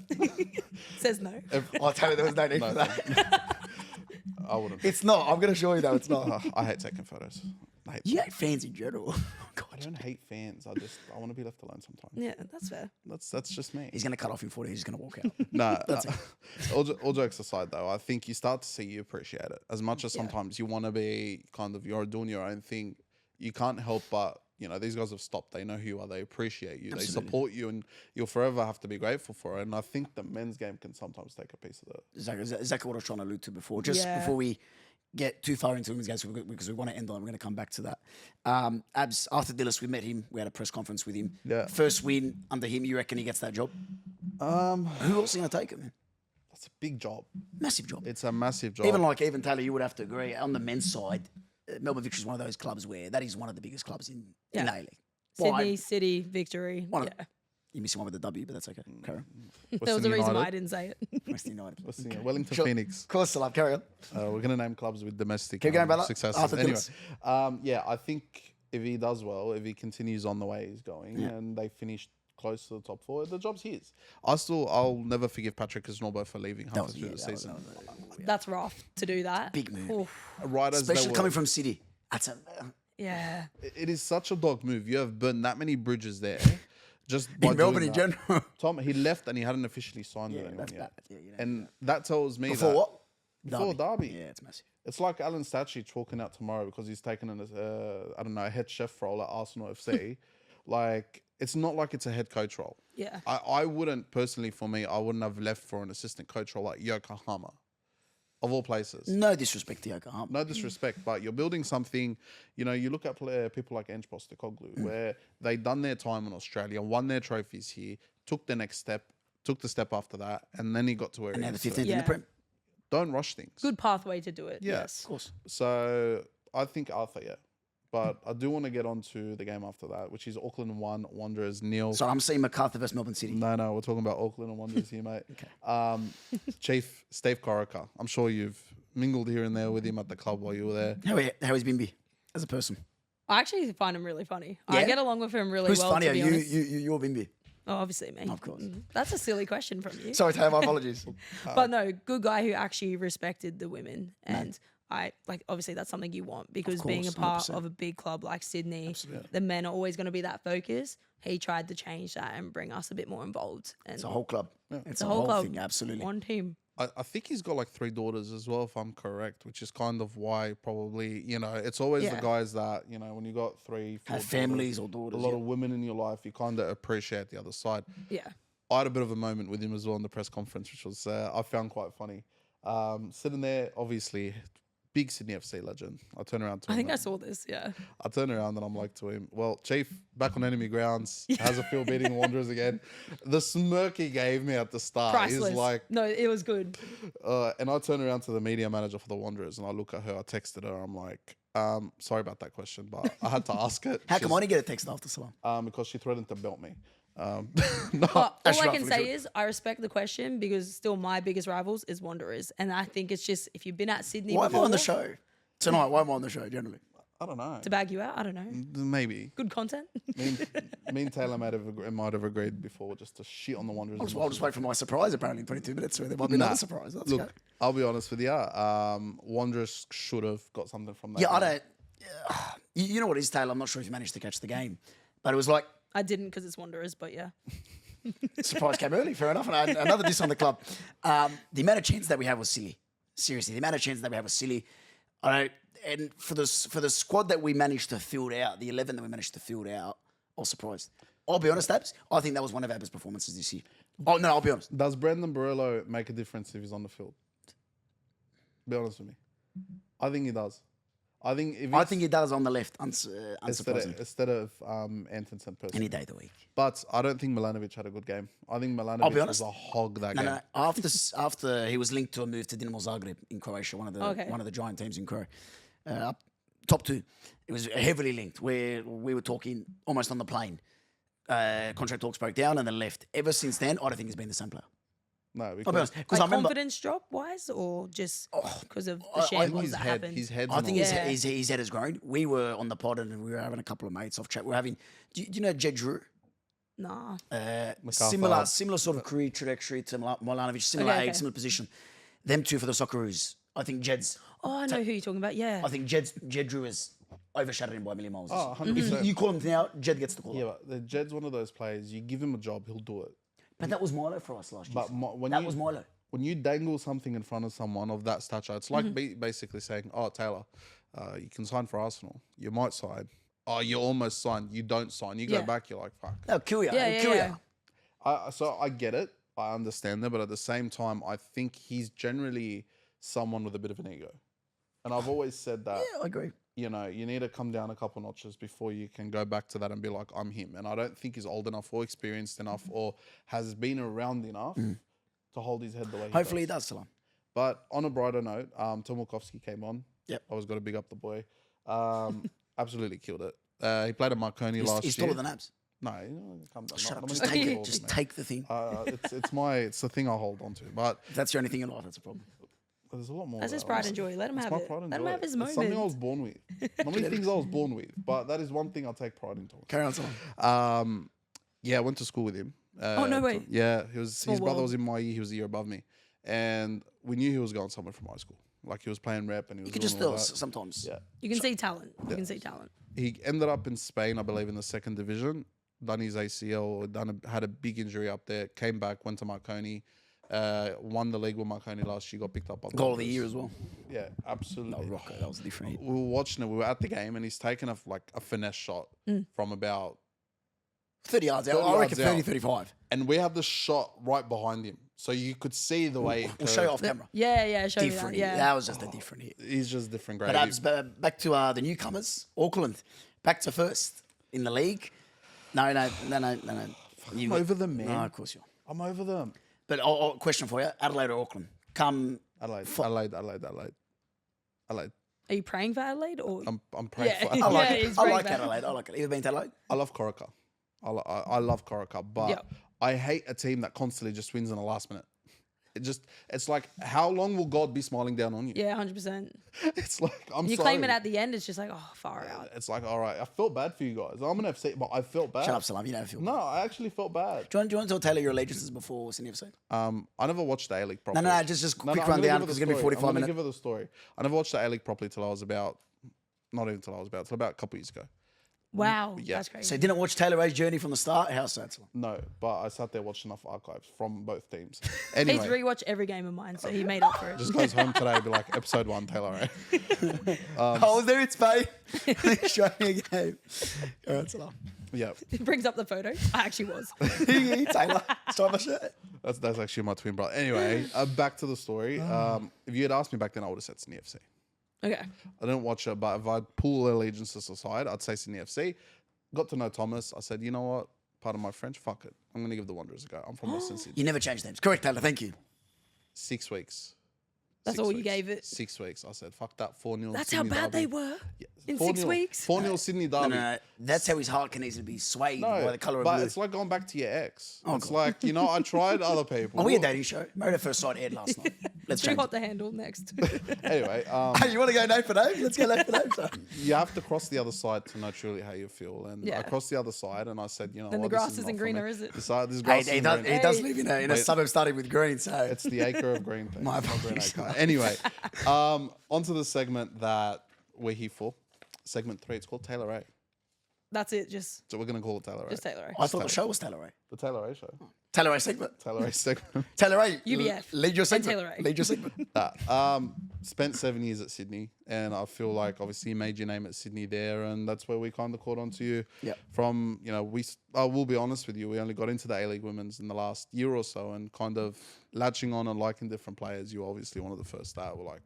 Says no. I'll tell you there was no need for that. I wouldn't. It's not. I'm going to show you though. It's not. I hate taking photos. I hate You hate fans in general. I God. don't hate fans. I want to be left alone sometimes. Yeah, that's fair. That's just me. He's going to cut off in 40. He's going to walk out. No, all jokes aside, though, I think you start to see you appreciate it as much as sometimes you want to be kind of you're doing your own thing. You can't help but these guys have stopped. They know who you are. They appreciate you. Absolutely. They support you, and you'll forever have to be grateful for it. And I think the men's game can sometimes take a piece of that. Exactly what I was trying to allude to before. Just Yeah. before we get too far into women's games, because we want to end on, we're going to come back to that. Abz, Arthur Dillis, we met him. We had a press conference with him. Yeah. First win under him. You reckon he gets that job? Who else is going to take it, man? That's a big job. Massive job. It's a massive job. Even Taylor, you would have to agree. On the men's side, Melbourne Victory is one of those clubs where that is one of the biggest clubs in Yeah. A-League. Sydney City victory. One of- Yeah. You're missing one with the W, but that's okay. Carry on. There was a reason why I United. didn't say it. Western United. Wellington Sure. Phoenix. Of course, Salah, carry on. We're going to name clubs with domestic Keep going, brother. successes. After Anyway, this. yeah, I think if he does well, if he continues on the way he's going, Yeah. and they finish close to the top 4, the job's his. I'll never forgive Patrick Cazorbo for leaving That halfway was, through yeah, the that was, season. That's rough to do that. Big move. Oof. Right as they Especially were, coming from City. That's a Yeah. it is such a dog move. You have burned that many bridges there. Just by in Melbourne doing in that. general. Tom, he left and he hadn't officially signed with Yeah, anyone that's yet. bad. Yeah, you know, And that tells me before that what? before Derby. Yeah, it's massive. It's like Alan Stachich walking out tomorrow because he's taken a head chef role at Arsenal FC. Like, it's not like it's a head coach role. Yeah. I wouldn't, personally for me, I wouldn't have left for an assistant coach role like Yokohama, of all places. No disrespect to Yokohama. No disrespect, but you're building something. You know, you look at people like Ange Postecoglou, where they done their time in Australia, won their trophies here, took the next step, took the step after that, and then he got to where And he now the is today. 15th in Yeah. the Prem. Don't rush things. Good pathway to do it. Yeah. Yes. Of course. So I think Arthur, yeah. But I do want to get on to the game after that, which is Auckland 1, Wanderers 0. So I'm seeing MacArthur versus Melbourne City. No, we're talking about Auckland and Wanderers here, mate. Chief Steve Corica. I'm sure you've mingled here and there with him at the club while you were there. How is Bimby as a person? I actually find him really funny. I Yeah? get along with him really Who's well, funnier, to be honest. you or Bimby? Oh, obviously me. Of course. That's a silly question from you. Sorry, Taylor, my apologies. But no, good guy who actually respected the women. And I like, obviously that's something you want because being a course, part 100%. of a big club like Sydney, the men are always going to be that focus. He tried to change that and bring us a bit more involved. And It's a whole club. It's the a whole whole club, thing, absolutely. one team. I think he's got like 3 daughters as well, if I'm correct, which is kind of why probably, you know, it's always the Yeah. guys that, you know, when you got 3, 4 Have families or daughters. a lot yeah. of women in your life, you kind of appreciate the other side. Yeah. I had a bit of a moment with him as well in the press conference, which was I found quite funny. Sitting there, obviously, big Sydney FC legend. I turn around to him. I think I saw this. Yeah. I turn around and I'm like to him, well, Chief, back on enemy grounds, how's it feel beating Wanderers again? The smirk he gave me at the start Priceless. is like, No, it was good. and I turn around to the media manager for the Wanderers and I look at her, I texted her, I'm like, sorry about that question, but I had to ask it. How come I didn't get a text after Salam? Because she threatened to belt me. No, But all That's I right, can for say sure. is I respect the question because still my biggest rivals is Wanderers. And I think it's just if you've been at Sydney Why am I before, on the show? Tonight, why am I on the show generally? I don't know. to bag you out, I don't know. Maybe. Good content. Me and Taylor might have agreed before just to shit on the Wanderers. as I'll much just wait for my surprise apparently in 22 minutes. So there might be Nah. another surprise. Let's Look, go. I'll be honest with you. Wanderers should have got something from that. Yeah, I game. don't. You know what it is, Taylor? I'm not sure if you managed to catch the game, but it was like I didn't because it's Wanderers, but yeah. surprise came early. Fair enough. And another diss on the club. The amount of chances that we had was silly. Seriously, the amount of chances that we had was silly. I don't. And for the squad that we managed to field out, the 11 that we managed to field out, I was surprised. I'll be honest, Abz. I think that was one of our best performances this year. Oh no, I'll be honest. Does Brendan Barello make a difference if he's on the field? Be honest with me. I think he does. I think if I it's- think he does on the left, unsurprisingly. instead of Antonsen personally. Any day of the week. But I don't think Milanovic had a good game. I think be Milanovic was honest. a hog that No, game. no. After he was linked to a move to Dinamo Zagreb in Croatia, one of the giant teams in Croatia, top 2. It was heavily linked. Where we were talking almost on the plane. Contract talks broke down and then left. Ever since then, I don't think he's been the same player. No, I'll be because honest, because Like I remember. confidence drop wise or just because of the I- shambles his that head, happened? his head's I think not- his head has grown. We were on the pod and we were having a couple of mates off chat. We were having. Do you know Jed Drew? Nah. Similar sort of career trajectory to Milanovic. Similar Okay, age, okay. similar position. Them two for the Socceroos. I think Jed's. Oh, I know who you're talking about. Yeah. I think Jed Drew is overshadowed him by a million miles. Oh, If 100%. you call him now, Jed gets the call. Yeah, but the Jed's one of those players. You give him a job, he'll do it. But that was Milo for us last year. But when that you, was Milo. when you dangle something in front of someone of that stature, it's like basically saying, "Oh, Taylor, you can sign for Arsenal. You might sign. Oh, you almost signed. You don't sign. You go Yeah. back. You're like, fuck." They'll kill you. Yeah, They'll yeah, kill yeah. you. So I get it. I understand that, but at the same time, I think he's generally someone with a bit of an ego. And I've always said that. Yeah, I agree. You know, you need to come down a couple notches before you can go back to that and be like, I'm him. And I don't think he's old enough or experienced enough or has been around enough to hold his head the way Hopefully he he does. does, Salam. But on a brighter note, Tom Wilkowski came on. Yep. I was got to big up the boy. Absolutely killed it. He played at Marconi last He's year. taller than Abz. No, you know, come down. Shut Not up. many Just take people it. taller Just than me. take the thing. It's the thing I hold on to. But If that's the only thing in life, that's a problem. there's a lot more. That's his that, pride honestly. and joy. Let him It's have my it. pride and Let him joy. have his It's something I moment. was born with. Not many things I was born with, but that is one thing I take pride in. Carry on, son. Yeah, I went to school with him. Oh, no way. Yeah, his brother world. was in my year. He was a year above me, and we knew he was going somewhere from high school. Like he was playing rep and he was You can doing just all tell that. sometimes. Yeah, You can see talent. You can see talent. he ended up in Spain, I believe, in the second division. Done his ACL, had a big injury up there. Came back, went to Marconi, won the league with Marconi last year. Got picked up by the Goal of the Wanderers. year as well. Yeah, absolutely. No, Rocco, that was a different hit. We were watching it. We were at the game, and he's taken a finesse shot from about 30 yards out. 30 I reckon yards 30, out. 35. and we have the shot right behind him, so you could see the way. We'll show you off camera. Yeah, show Different me hit. that. Yeah. That was just a different hit. He's just different But grade. Abz, back to the newcomers, Auckland. Back to first in the league. No. I'm over them, man. No, of course you are. I'm over them. But question for you, Adelaide or Auckland? Adelaide. Are you praying for Adelaide or? I'm praying Yeah. for. I like Yeah, it. he's I very like bad. Adelaide. I like it. Ever been to Adelaide? I love Corica. I love Corica, but Yep. I hate a team that constantly just wins in the last minute. It's like, how long will God be smiling down on you? Yeah, 100%. It's like, I'm You sorry. claim it at the end, it's just like, oh, far out. It's like, all right, I felt bad for you guys. I'm an FC, but I felt bad. Shut up, Salam. You don't feel. No, I actually felt bad. Do you want to tell Taylor your allegiances before Sydney FC? I never watched the A-League properly. No, just quick I'm gonna rundown give her because the it's going to be story. 45 I'm gonna minutes. give her the story. I never watched the A-League properly till about a couple years ago. Wow, Yeah. that's crazy. So you didn't watch Taylor Ray's journey from the start? How sad, Salam? No, but I sat there watching enough archives from both teams. He's Anyway, rewatched every game of mine, so he made up for it. just goes home today and be like, episode 1, Taylor Ray. I was there in Spain. Show me a game. All right, Salam. Yeah, He brings up the photo. I actually was. Taylor, start my shirt. that's actually my twin brother. Anyway, back to the story. If you had asked me back then, I would have said Sydney FC. Okay. I didn't watch it, but if I'd pull allegiances aside, I'd say Sydney FC. Got to know Thomas. I said, you know what? Pardon my French, fuck it. I'm going to give the Wanderers a go. I'm from Western Sydney. You never changed names. Correct, Taylor. Thank you. 6 weeks. That's 6 all you weeks. gave it. 6 weeks. I said, fuck that 4-0. That's how bad they were in 6 weeks. 4-0 Sydney Derby. No. That's how his heart can easily be swayed by the colour of but blue. it's like going back to your ex. Oh, it's God. like, I tried other people. Are we a dating show? Married at First Sight aired last night. Let's Too change hot it. to handle next. Anyway, Hey, you want to go name for name? Let's go name for name, sir. you have to cross the other side to know truly how you feel. And Yeah. I crossed the other side and I said, you know Then the what, grass this is isn't not for greener, me. is it? This Hey, grass he isn't does, greener. he does live in a Wait. suburb starting with green, so It's the acre of green thing. My It's not green apologies. acre. Anyway, onto the segment that we're here for. Segment 3. It's called Taylor Ray. That's it. Just So we're going to call it Taylor Ray. Taylor Ray. I thought the show was Taylor Ray. The Taylor Ray show. Taylor Ray segment. Taylor Ray segment. Taylor Ray. UBF. Lead your And segment. Taylor Ray. Lead your segment. Spent 7 years at Sydney, and I feel like obviously you made your name at Sydney there, and that's where we kind of caught on to you. Yep. From, I will be honest with you, we only got into the A-League Women's in the last year or so, and kind of latching on and liking different players. You were obviously one of the first that were like,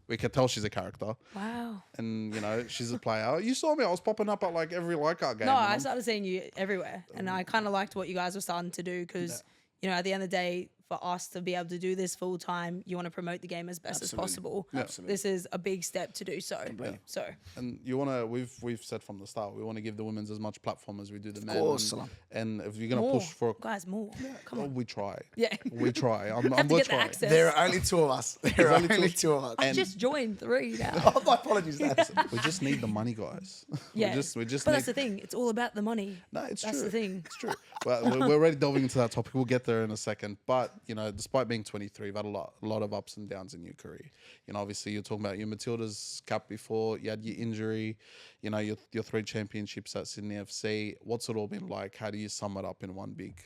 we could tell she's a character, wow. and she's a player. You saw me, I was popping up at like every Leichhardt game. No, and I I'm- started seeing you everywhere, and I kind of liked what you guys were starting to do because, at the end of the day, for us to be able to do this full time, you want to promote the game as best as possible. Absolutely. This is a big step to do so. So And you want to, we've said from the start, we want to give the women's as much platform as we do the men. course, and, Salam. and if you're going to more, push for, guys, more. Come on. we try. Yeah. We try. Have to get the trying. access. There are only two of us. There are only two of us. I just joined 3 now. Oh, my apologies, Dad. We just need the money, guys. Yeah. we just But need. that's the thing. It's all about the money. No, it's That's true. the thing. It's true. Well, we're already delving into that topic. We'll get there in a second. But despite being 23, you've had a lot of ups and downs in your career. Obviously you're talking about your Matilda's cap before. You had your injury. Your 3 championships at Sydney FC. What's it all been like? How do you sum it up in one big?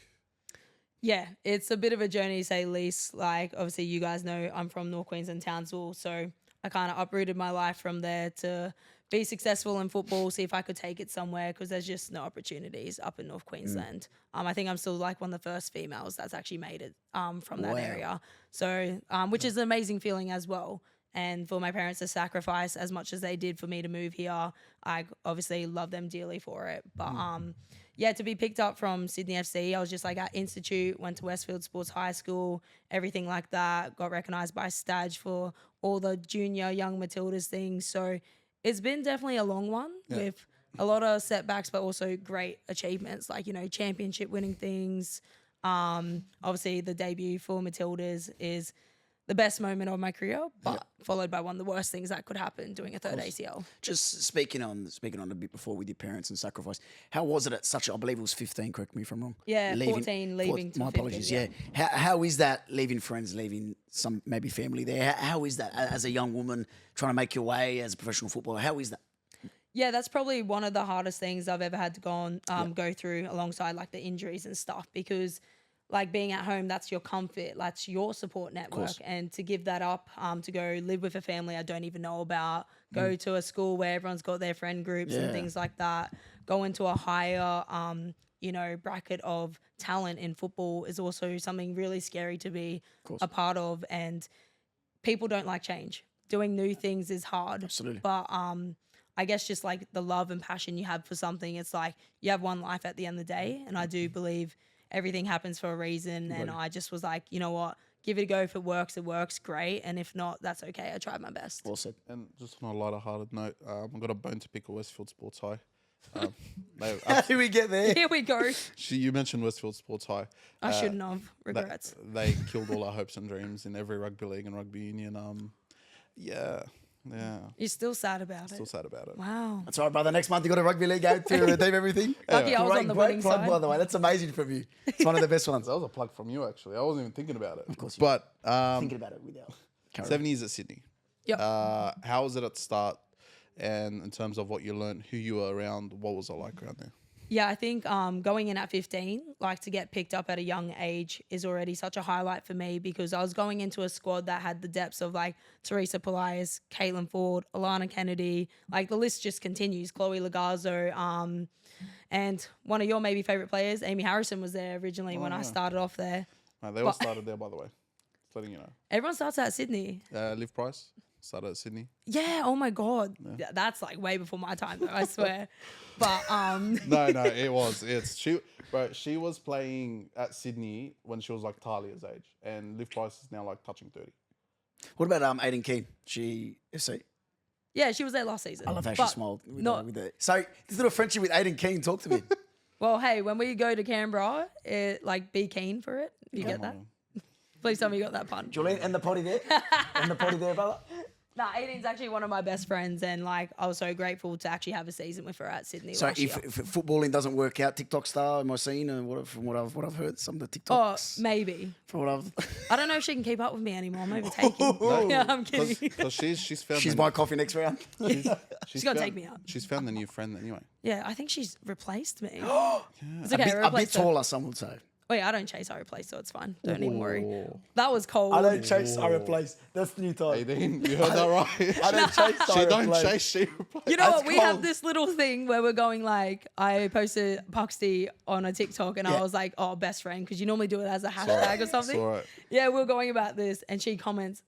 Yeah, it's a bit of a journey, to say the least. Like, obviously, you guys know I'm from North Queensland, Townsville, so I kind of uprooted my life from there to be successful in football, see if I could take it somewhere, because there's just no opportunities up in North Queensland. I think I'm still like one of the first females that's actually made it from that Wow. area. So, which is an amazing feeling as well. And for my parents to sacrifice as much as they did for me to move here, I obviously love them dearly for it. But yeah, to be picked up from Sydney FC, I was just like at Institute, went to Westfield Sports High School, everything like that. Got recognised by Stage for all the junior young Matildas things. So it's been definitely a long one with a lot of setbacks, but also great achievements, like, championship winning things. Obviously, the debut for Matildas is the best moment of my career, but followed by one of the worst things that could happen, doing a third ACL. Just speaking on a bit before with your parents and sacrifice, how was it at such? I believe it was 15. Correct me if I'm wrong. Yeah, 14 leaving to My 15, apologies. yeah. How is that leaving friends, leaving some maybe family there? How is that as a young woman trying to make your way as a professional footballer? How is that? Yeah, that's probably one of the hardest things I've ever had to go through, alongside like the injuries and stuff, because like being at home, that's your comfort, that's your support network. And to give that up, to go live with a family I don't even know about, go to a school where everyone's got their friend groups and things like that, go into a higher, bracket of talent in football is also something really scary to be a part of. And people don't like change. Doing new things is hard. Absolutely. But I guess just like the love and passion you have for something, it's like you have one life at the end of the day. And I do believe everything happens for a reason. And I just was like, you know what? Give it a go. If it works, great. And if not, that's okay. I tried my best. Well said. And just on a lighter-hearted note, I've got a bone to pick with Westfield Sports High. How do we get there? Here we go. You mentioned Westfield Sports High. I shouldn't have. Regrets. They killed all our hopes and dreams in every rugby league and rugby union. Yeah. You're still sad about Still it. sad about it. Wow. That's all right, brother. Next month you got a rugby league game to redeem everything. Lucky I was on the winning plug, side. by the way. That's amazing from you. It's one of the best ones. That was a plug from you, actually. I wasn't even thinking about it. Of course you But Thinking about it without. 7 years at Sydney. Yep. How was it at the start? And in terms of what you learned, who you were around, what was it like around there? Yeah, I think going in at 15, like to get picked up at a young age is already such a highlight for me, because I was going into a squad that had the depths of like Teresa Polias, Caitlin Ford, Alana Kennedy, like the list just continues, Chloe Lagazzo, and one of your maybe favourite players, Amy Harrison, was there originally when I started off there. No, they all started there, by the way. Just letting you know. Everyone starts at Sydney. Liv Price started at Sydney. Yeah, oh my God. Yeah, that's like way before my time though, I swear. But No, it was. She was playing at Sydney when she was like Talia's age, and Liv Price is now like touching 30. What about Aiden Keane? She FC. yeah, she was there last season. I love how she But smiled with, not- with it. So this little friendship with Aiden Keane. Talk to me. Well, hey, when we go to Canberra, be keen for it. You get that? Please tell me you got that pun. Jolene, and the potty there. And the potty there, brother. Nah, Aiden's actually one of my best friends, and like I was so grateful to actually have a season with her at Sydney So last if year. footballing doesn't work out, TikTok star, am I seeing? From what I've heard, some of the Oh, TikToks. maybe. From what I've. I don't know if she can keep up with me anymore. I'm overtaking. Yeah, I'm kidding. Because she's found. She's buying coffee next round. She's gonna take me out. She's found a new friend anyway. Yeah, I think she's replaced me. It's a okay, bit, I a bit replaced her. taller, some would say. Wait, I don't chase, I replace, so it's fine. Don't even worry. That was cold. I don't chase, I replace. That's the new type. Aiden, you heard that right? I don't chase, She I don't replace. chase, she replaces. You know That's what? We have cold. this little thing where we're going like, I posted Puxty on a TikTok and I Yeah. was like, oh, best friend, because you normally do it as a hashtag or something. It's all right. Yeah, we we're going about this and she comments,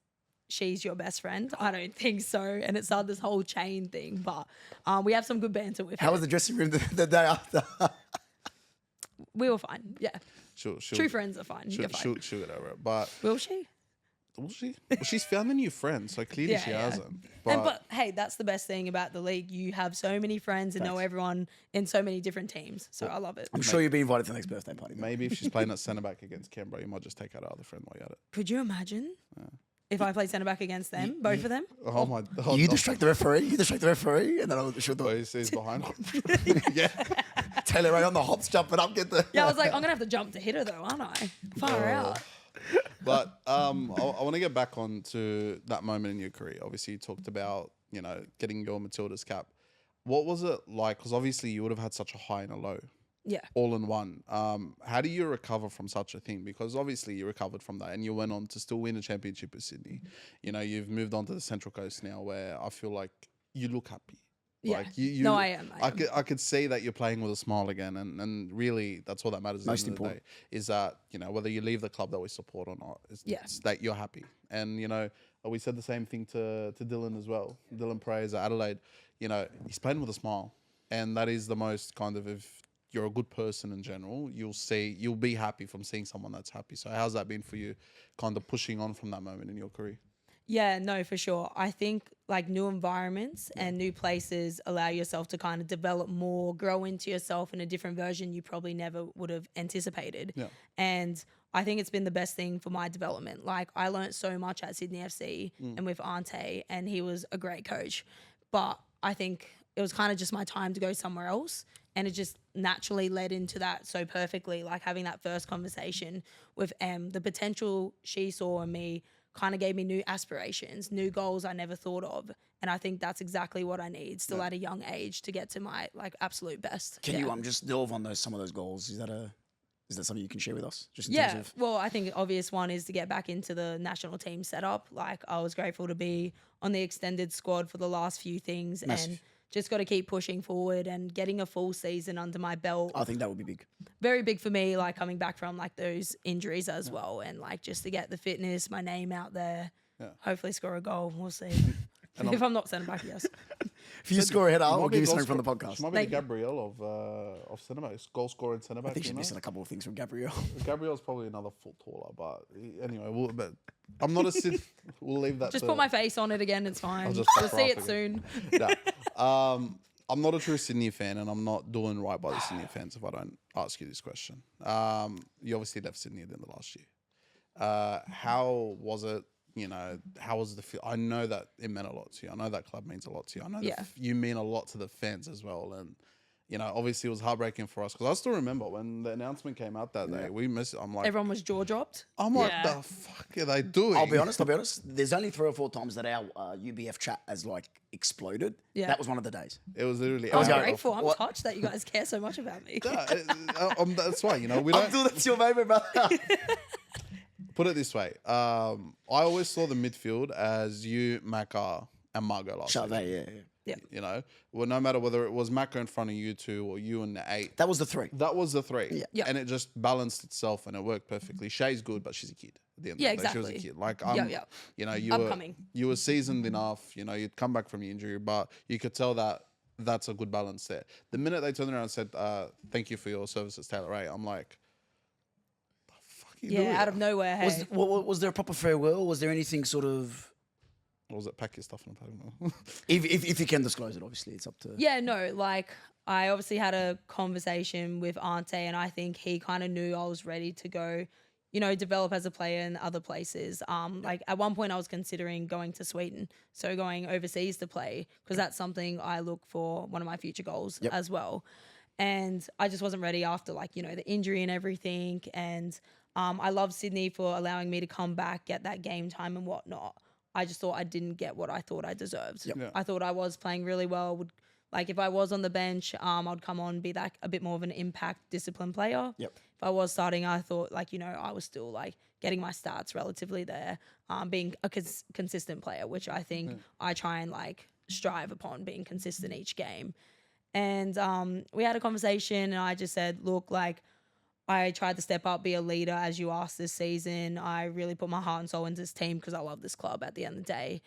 she's your best friend. I don't think so. And it started this whole chain thing, but we have some good banter with How her. was the dressing room the day after? We were fine. Yeah. She'll True friends are fine. You're fine. She'll get over it. But Will she? will she? Well, she's found a new friend, so clearly she hasn't. But hey, that's the best thing about the league. You have so many friends and know everyone in so many different teams. So I love it. I'm sure you'll be invited to the next birthday party. mate. maybe if she's playing at centre back against Canberra, you might just take out her other friend while you're at it. Could you imagine if I play centre back against them, both of them? Oh my God. You distract the referee, and then she'll do it. He's behind. Yeah. Taylor Ray on the hops, jumping up, get the. Yeah, I was like, I'm gonna have to jump to hit her though, aren't I? Far out. But I want to get back on to that moment in your career. Obviously, you talked about, getting your Matilda's cap. What was it like? Because obviously you would have had such a high and a low Yeah. all in one. How do you recover from such a thing? Because obviously you recovered from that and you went on to still win a championship with Sydney. You've moved on to the Central Coast now, where I feel like you look happy. Yeah. Like you, No, I am. I could see that you're playing with a smile again, and really that's all that matters. Most at the end of the important. day, is that whether you leave the club that we support or not, it's that you're happy. And we said the same thing to Dylan as well. Dylan Praise at Adelaide. He's playing with a smile, and that is the most kind of, if you're a good person in general, you'll be happy from seeing someone that's happy. So how's that been for you, kind of pushing on from that moment in your career? Yeah, no, for sure. I think like new environments and new places allow yourself to kind of develop more, grow into yourself in a different version you probably never would have anticipated. Yeah. And I think it's been the best thing for my development. Like I learned so much at Sydney FC and with Ante, and he was a great coach. But I think it was kind of just my time to go somewhere else. And it just naturally led into that so perfectly, like having that first conversation with the potential she saw in me kind of gave me new aspirations, new goals I never thought of. And I think that's exactly what I need still at a young age to get to my like absolute best. Can you just delve on some of those goals? Is that something you can share with us? Just in Yeah, terms of well, I think the obvious one is to get back into the national team setup. Like I was grateful to be on the extended squad for the last few things and just got to keep pushing forward and getting a full season under my belt. I think that would be big. Very big for me, like coming back from like those injuries as well, and like just to get the fitness, my name out there. Yeah. Hopefully score a goal. We'll see. If I'm not sending back, yes. If you score a header, I'll Might be give you goal something from the scorer- podcast. She might be Thank the you. Gabrielle of cinema. Goal scorer and cinema. I think she's missing a couple of things from Gabriel. Gabrielle's probably another foot taller, but anyway, but I'm not a Sid. We'll leave that. Just to, put my face on it again. It's fine. just We'll pop see her it up soon. No. I'm not a true Sydney fan, and I'm not doing right by the Sydney fans if I don't ask you this question. You obviously left Sydney at the end of last year. How was it? You know, how was the feel? I know that it meant a lot to you. I know that club means a lot to you. I know that you mean a lot to the fans as well. And, you know, obviously it was heartbreaking for us because I still remember when the announcement came out that day, we missed it. I'm like, Everyone was jaw dropped. I'm like, Yeah. the fuck are they doing? I'll be honest. There's only 3 or 4 times that our UBF chat has like exploded. Yeah. That was one of the days. It was literally. I was Yeah. grateful. I'm What- touched that you guys care so much about me. That's why, you know, we don't. Abdul, that's your favorite brother. Put it this way. I always saw the midfield as you, Macca, and Margot last season. Charvet, yeah. You know, well, no matter whether it was Macca in front of you 2 or you and the 8. That was the 3. That was the 3. Yeah. Yeah. And it just balanced itself and it worked perfectly. Shay's good, but she's a kid. At the end Yeah, of the day, she was exactly. a kid. Like, Yeah. you know, Upcoming. you were seasoned enough. You know, you'd come back from your injury, but you could tell that that's a good balance there. The minute they turned around and said, thank you for your services, Taylor Ray, I'm like, the fuck are you doing? Yeah, out of nowhere. Hey. Was there a proper farewell? Was there anything sort of... Or was it pack your stuff and I don't know. If you can disclose it, obviously, it's up to... Yeah, no, like I obviously had a conversation with Ante and I think he kind of knew I was ready to go, you know, develop as a player in other places. Like at one point I was considering going to Sweden, so going overseas to play because that's something I look for, one of my future goals as well. And I just wasn't ready after like, you know, the injury and everything. And I love Sydney for allowing me to come back, get that game time and whatnot. I just thought I didn't get what I thought I deserved. Yep. Yeah. I thought I was playing really well. Would like if I was on the bench, I'd come on, be like a bit more of an impact discipline player. Yep. If I was starting, I thought like, you know, I was still like getting my stats relatively there, being a consistent player, which I think I try and like strive upon being consistent each game. And we had a conversation and I just said, look, like I tried to step up, be a leader as you asked this season. I really put my heart and soul into this team because I love this club at the end of the day.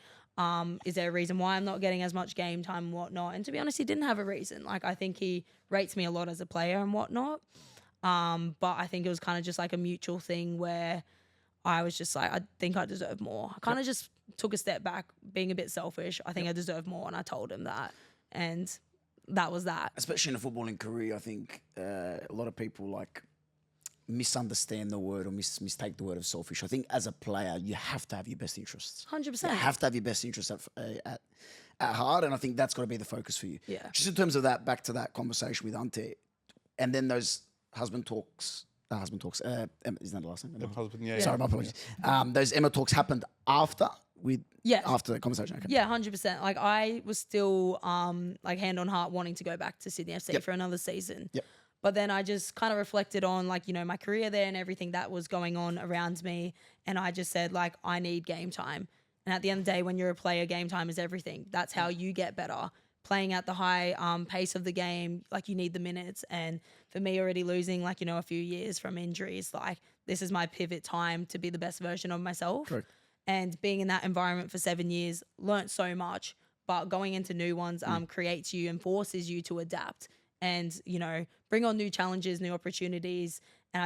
Is there a reason why I'm not getting as much game time and whatnot? And to be honest, he didn't have a reason. Like I think he rates me a lot as a player and whatnot. But I think it was kind of just like a mutual thing where I was just like, I think I deserve more. I kind of just took a step back, being a bit selfish. I think I deserve more and I told him that. And that was that. Especially in a footballing career, I think a lot of people like misunderstand the word or mistake the word of selfish. I think as a player, you have to have your best interests. 100%. You have to have your best interests at heart, and I think that's got to be the focus for you. Yeah. Just in terms of that, back to that conversation with Ante, and then those husband talks. Isn't that the last name? Husband, yeah. Sorry, my apologies. Those Emma talks happened after after the conversation. Okay. Yeah, 100%. Like I was still like hand on heart wanting to go back to Sydney FC for another season. Yep. But then I just kind of reflected on like, you know, my career there and everything that was going on around me. And I just said like, I need game time. And at the end of the day, when you're a player, game time is everything. That's how you get better. Playing at the high pace of the game, like you need the minutes. And for me already losing like, you know, a few years from injuries, like this is my pivot time to be the best version of myself. Correct. And being in that environment for 7 years, learnt so much, but going into new ones creates you and forces you to adapt and, you know, bring on new challenges, new opportunities. And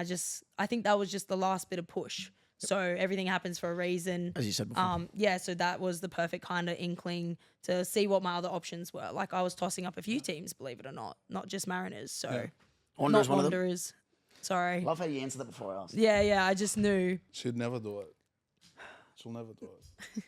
I think that was just the last bit of push So everything happens for a reason. As you said before. So that was the perfect kind of inkling to see what my other options were. Like I was tossing up a few teams, believe it or not just Mariners. So Wanderers not one of them? Wanderers. Sorry. Love how you answered that before I asked. Yeah, I just knew. She'd never do it. She'll never do it.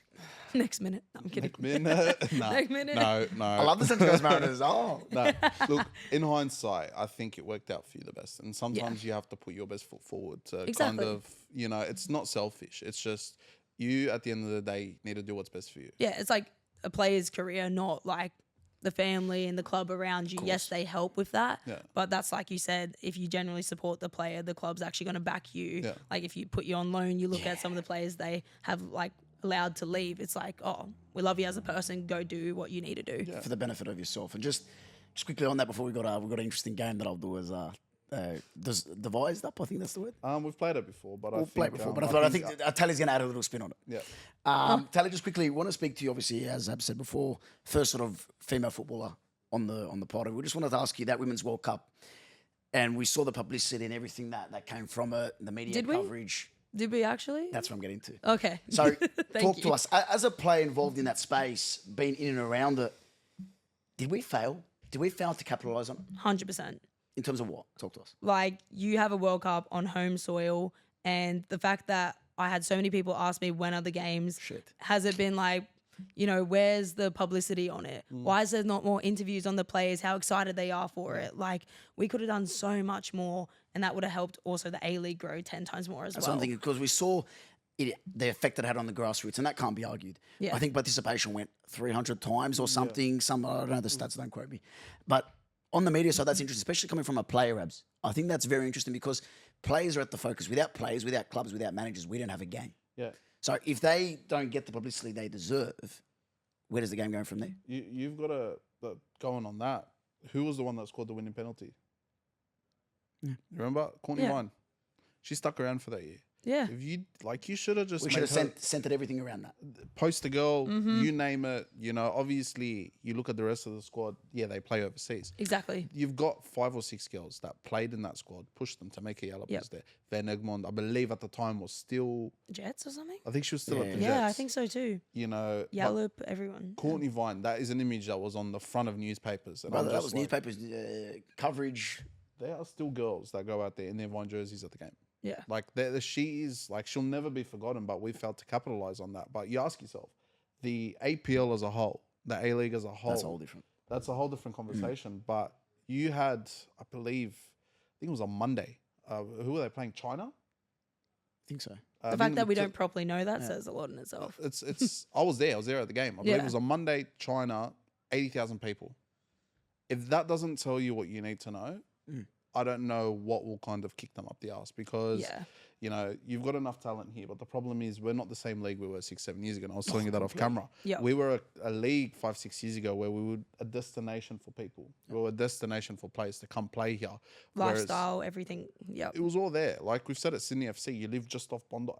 Next minute. No, I'm kidding. Minute? No. Next minute. No. I love the sense goes Mariners. Oh. No. Look, in hindsight, I think it worked out for you the best. And sometimes you have to put your best foot forward to kind of, it's not selfish. It's just you, at the end of the day, need to do what's best for you. Yeah, it's like a player's career, not like the family and the club around you. Yes, they help with that. Yeah. But that's like you said, if you generally support the player, the club's actually going to back you. Yeah. Like if you put you on loan, you look at some of the players they have like allowed to leave. It's like, oh, we love you as a person. Go do what you need to do. For the benefit of yourself. And just quickly on that before we've got an interesting game that I'll do is does devised up, I think that's the word. We've played it before, but We've played it before, but I think Tally's going to add a little spin on it. Yeah. Tally, just quickly, want to speak to you, obviously, as Ab said before, first sort of female footballer on the pod. And we just wanted to ask you that Women's World Cup, and we saw the publicity and everything that came from it, the media Did we? coverage. Did we actually? That's what I'm getting to. Okay. So talk you. to us. As a player involved in that space, being in and around it, did we fail? Did we fail to capitalise on it? 100%. In terms of what? Talk to us. Like you have a World Cup on home soil, and the fact that I had so many people ask me when are the games, has it been like, where's the publicity on it? Why is there not more interviews on the players, how excited they are for it? Like we could have done so much more, and that would have helped also the A-League grow 10 times more as That's well. one thing, because we saw the effect it had on the grassroots, and that can't be argued. Yeah. I think participation went 300 times or something. I don't know the stats, don't quote me. But on the media side, that's interesting, especially coming from a player, Abs. I think that's very interesting because players are at the focus. Without players, without clubs, without managers, we don't have a game. Yeah. So if they don't get the publicity they deserve, where does the game go from there? You've got to, going on that, who was the one that scored the winning penalty? You remember? Courtney Vine. She stuck around for that year. Yeah. If you should have just We should have centered everything around that. Poster girl, you name it. Obviously, you look at the rest of the squad. Yeah, they play overseas. Exactly. You've got 5 or 6 girls that played in that squad, pushed them to make a yellow piece there. Van Egmond, I believe at the time was still Jets or something? I think she was still at the Jets. Yeah, I think so too. Yallop, everyone. Courtney Vine, that is an image that was on the front of newspapers. And Brother, that was newspapers coverage. There are still girls that go out there in their Vine jerseys at the game. Yeah. Like she is like she'll never be forgotten, but we failed to capitalize on that. But you ask yourself, the APL as a whole, the A-League as a whole, that's a whole different conversation. But you had, I think it was on Monday. Who were they playing? China? I think so. The fact that we don't properly know that says a lot in itself. It's. I was there at the game. I believe it was on Monday. China, 80,000 people. If that doesn't tell you what you need to know, I don't know what will kind of kick them up the arse because, you've got enough talent here. But the problem is we're not the same league we were 6-7 years ago. And I was telling you that off camera. Yep. We were a league 5-6 years ago where we were a destination for people. We were a destination for players to come play here. Lifestyle, everything. Yeah. It was all there. Like we've said at Sydney FC, you live just off Bondi.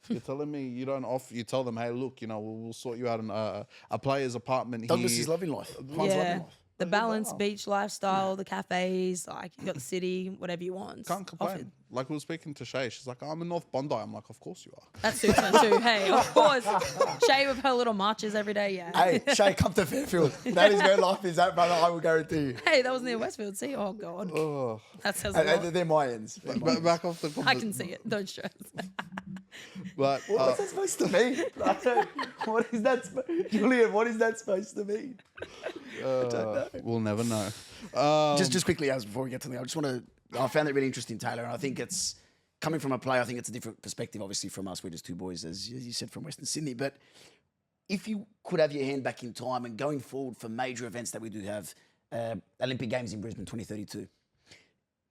You're telling me you don't you tell them, hey, look, we'll sort you out in a player's apartment Douglas here. is loving life. The balanced beach lifestyle, the cafes, like you got the city, whatever you want. Can't complain. Like we were speaking to Shay, she's like, I'm in North Bondi. I'm like, of course you are. That suits her too. Hey, of course. Shay with her little marches every day, yeah. Hey, Shay, come to Fairfield. That is where life is at, brother. I will guarantee you. Hey, that was near Westfield. See? Oh, God. Oh. That says a lot. They're my ends. Back off the I can see it. Don't stress. But what's that supposed to mean? What is that, Julian? What is that supposed to mean? We'll never know. Just quickly, as before we get to the, I found it really interesting, Taylor, and I think it's coming from a player. I think it's a different perspective, obviously, from us. We're just two boys, as you said, from Western Sydney. But if you could have your hand back in time and going forward for major events that we do have, Olympic Games in Brisbane 2032,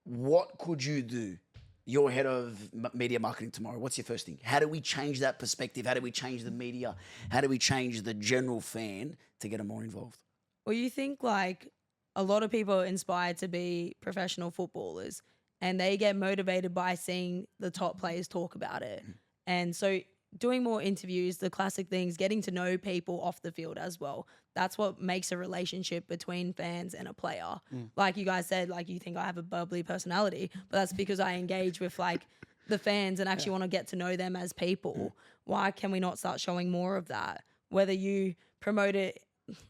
what could you do? You're head of media marketing tomorrow. What's your first thing? How do we change that perspective? How do we change the media? How do we change the general fan to get them more involved? Well, you think like a lot of people are inspired to be professional footballers and they get motivated by seeing the top players talk about it. And so doing more interviews, the classic things, getting to know people off the field as well. That's what makes a relationship between fans and a player. Like you guys said, like you think I have a bubbly personality, but that's because I engage with like the fans and actually want to get to know them as people, why can we not start showing more of that? Whether you promote it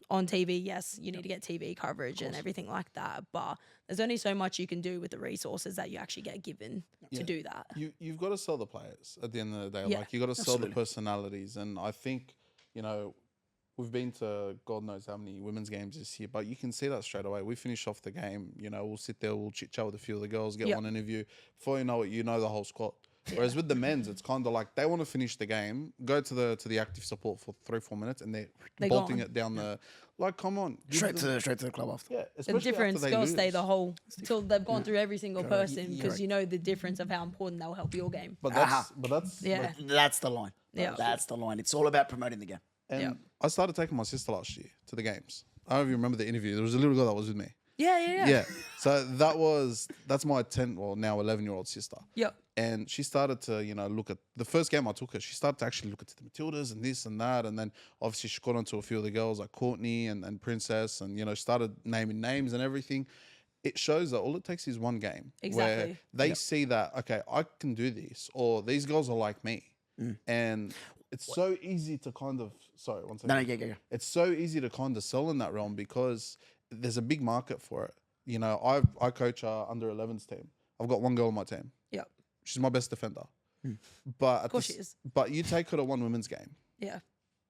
on TV, yes, you need to get TV coverage and everything like that, but there's only so much you can do with the resources that you actually get given to do that. You've got to sell the players at the end of the day. Yeah, Like, you got to sell the personalities. And I think, you know, we've been to God knows how many women's games this year, but you can see that straight away. We finish off the game, you know, we'll sit there, we'll chit chat with a few of the girls, get one interview. Before you know it, you know the whole squad. Whereas with the men's, it's kind of like they want to finish the game, go to the active support for 3-4 minutes, and they're bolting it down the. Like, come on, Straight to the club after. Yeah, The especially difference, after they girls lose. stay the whole till they've gone through every single person You're because right. you know the difference of how important they'll help your game. But that's Yeah. That's the line. Yeah. That's the line. It's all about promoting the game. And I started taking my sister last year to the games. I don't know if you remember the interview. There was a little girl that was with me. Yeah. So that's my 10, well, now 11-year-old sister. Yep. And she started to, you know, look at the first game I took her. She started to actually look at the Matildas and this and that. And then obviously she got onto a few of the girls like Courtney and Princess, and, you know, started naming names and everything. It shows that all it takes is one game where Exactly. they see that, okay, I can do this, or these girls are like me. And it's so easy to kind of, sorry, one second. No, go. It's so easy to kind of sell in that realm because there's a big market for it. You know, I coach our under 11s team. I've got one girl on my team. Yep. She's my best defender. But Of course she is. But you take her to one women's game Yeah.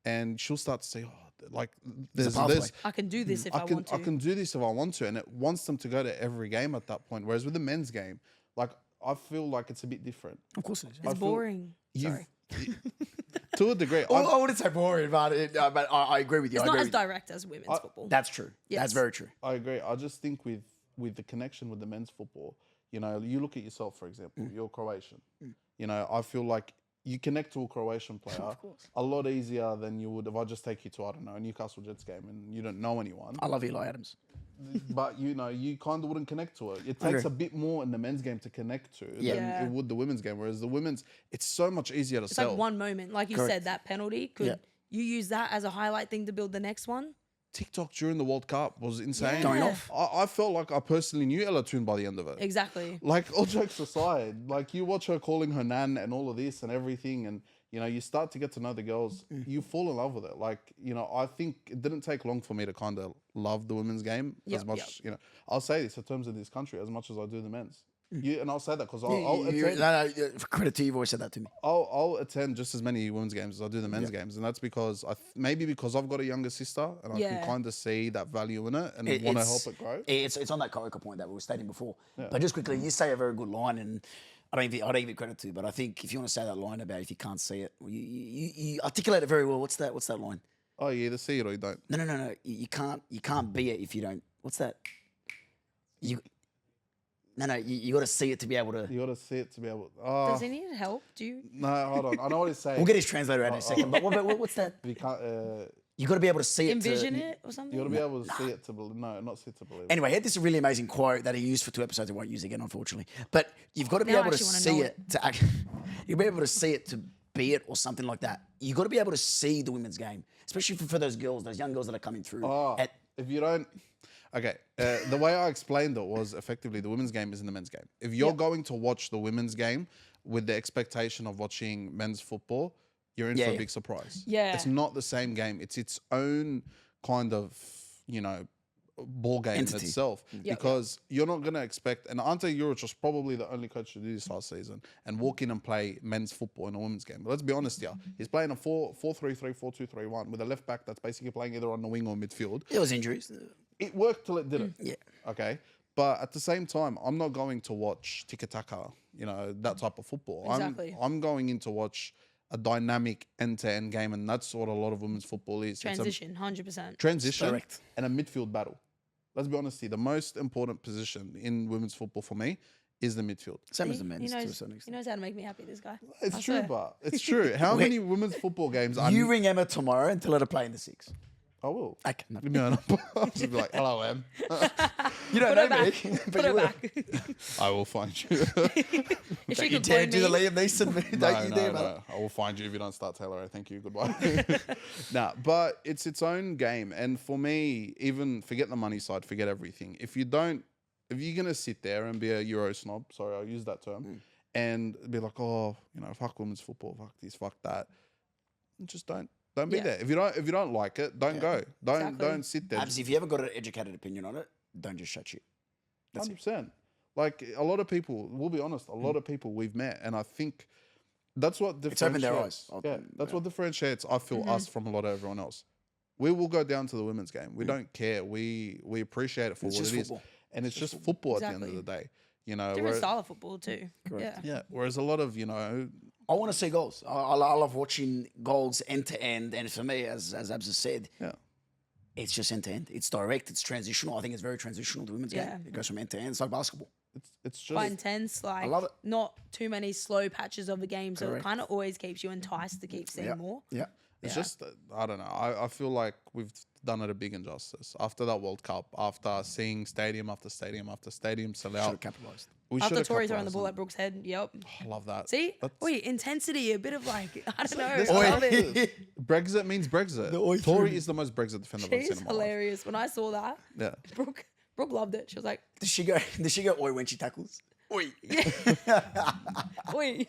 and she'll start to say, oh, like there's pathway. I can do this if I want to. I can do this if I want to, and it wants them to go to every game at that point. Whereas with the men's game, like, I feel like it's a bit different. Of course it is. It's boring. Sorry. To a degree. I wouldn't say boring, but I agree with you. It's I not agree as with you. direct as women's football. That's true. Yes. That's very true. I agree. I just think with the connection with the men's football, you know, you look at yourself, for example, you're Croatian. You know, I feel like you connect to a Croatian player a lot easier than you would if I just take you to, I don't know, a Newcastle Jets game and you don't know anyone. I love Eli Adams. But, you know, you kind of wouldn't connect to it. It takes a bit more in the men's game to connect to than it would the women's game. Whereas the women's, it's so much easier to It's sell. like one moment, like you said, that penalty. Could you use that as a highlight thing to build the next one? TikTok during the World Cup was insane. Going off. I felt like I personally knew Ella Toon by the end of it. Exactly. Like, all jokes aside, like, you watch her calling her nan and all of this and everything, and, you know, you start to get to know the girls, you fall in love with it. Like, you know, I think it didn't take long for me to kind of love the women's game as much, you know. I'll say this in terms of this country as much as I do the men's. And I'll say that because I'll attend. Credit to you, you've always said that to me. I'll attend just as many women's games as I do the men's games, and that's because maybe because I've got a younger sister and I can kind of see that value in it and want to help it grow. It's on that Corica point that we were stating before. But just quickly, you say a very good line, and I don't give it credit to, but I think if you want to say that line about if you can't see it, you articulate it very well. What's that line? Oh, you either see it or you don't. No. You can't be it if you don't. What's that? You got to see it to be able to. You got to see it to be able. Does he need help? Do you? No, hold on. I know what he's saying. We'll get his translator out in a second. But what's that? You can't. You got to be able to see it. Envision it or something? You got to be able to see it to believe. No, not see it to believe. Anyway, he had this really amazing quote that he used for 2 episodes. I won't use again, unfortunately. But you've got to be Now I able to actually wanna see know it to act. You'll be able to see it to be it or something like that. You got to be able to see the women's game, especially for those girls, those young girls that are coming through. If you don't. Okay, the way I explained it was effectively the women's game is in the men's game. If you're going to watch the women's game with the expectation of watching men's football, you're in for a big surprise. Yeah. It's not the same game. It's its own kind of, you know, ball game Entity. itself. Because you're not going to expect, and Ante Juric was probably the only coach to do this last season, and walk in and play men's football in a women's game. But let's be honest here. He's playing a 4-3-3, 4-2-3-1 with a left back that's basically playing either on the wing or midfield. There was injuries. It worked till it didn't. Yeah. Okay. But at the same time, I'm not going to watch tiki-taka, you know, that type of football. Exactly. I'm going in to watch a dynamic end-to-end game, and that's what a lot of women's football is. Transition, 100%. It's a transition Correct. and a midfield battle. Let's be honest here. The most important position in women's football for me is the midfield. Same as the men's He to a knows, certain he extent. knows how to make me happy, this guy. It's I true, swear. but it's true. How many women's football games are You ring Emma tomorrow and tell her to play in the 6. I will. Okay, no. Give me a number. I'll just be like, hello, Em. You don't Put her know me, back. but Put you her will. back. I will find you. If she You could dare play do the me. Liam Neeson? Don't you dare, mate. no. I will find you if you don't start Taylor. Thank you. Goodbye. Nah, but it's its own game. And for me, even forget the money side, forget everything. If you're going to sit there and be a Euro snob, sorry, I'll use that term, and be like, oh, fuck women's football, fuck this, fuck that. Just don't be there. If you don't like it, don't go. Don't sit there. Abs, if you haven't got an educated opinion on it, don't just shut shit. That's 100%. Like a lot of people, we'll be honest, a lot of people we've met, and I think that's what differentiates. It's opened their eyes. That's what differentiates, I feel, us from a lot of everyone else. We will go down to the women's game. We don't care. We appreciate it for what it is. And it's just football at the end of the day. Different style of football too. Correct. Yeah. Whereas a lot of, I want to see goals. I love watching goals end to end. And for me, as Abs has said, it's just end to end. It's direct. It's transitional. I think it's very transitional, the women's game. It goes from end to end. It's like basketball. It's just quite intense. Like, I love it. Not too many slow patches of the game. So it kind of always keeps you enticed to keep seeing more. Yeah. It's just, I don't know. I feel like we've done it a big injustice. After that World Cup, after seeing stadium after stadium after stadium sell out. Should have capitalised. After Tori throwing the ball at Brooks' head. Yep. I love that. See? Intensity, a bit of like, I don't know. I love it. Brexit means Brexit. Tori is the most Brexit defender I've ever seen She's in my life. hilarious. When I saw that, Brooke loved it. She was like, Does she go oi when she tackles? Oi. oi.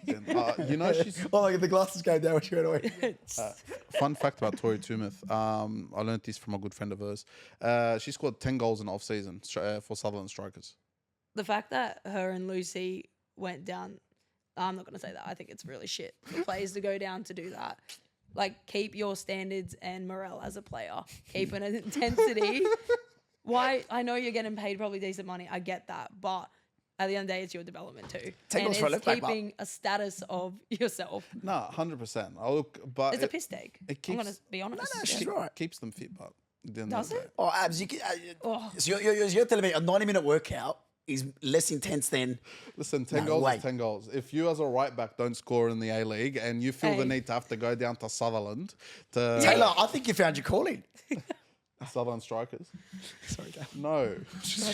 She's... Oh, like the glasses came down when she went oi. Fun fact about Tori Tumith. I learned this from a good friend of hers. She scored 10 goals in off-season for Sutherland Strikers. The fact that her and Lucy went down, I'm not going to say that. I think it's really shit for players to go down to do that. Like, keep your standards and morale as a player. Keep an intensity. Why? I know you're getting paid probably decent money. I get that. But at the end of the day, it's your development too. And it's keeping a status of yourself. No, 100%. But it's a piss take. I'm going to be honest. No, she's right. Keeps them fit, but... Does it? Oh, Abs, so you're telling me a 90-minute workout is less intense than... Listen, 10 goals is 10 goals. If you as a right back don't score in the A-League and you feel the need to have to go down to Sutherland to... Taylor, I think you found your calling. Sutherland Strikers? Sorry, Taylor. No.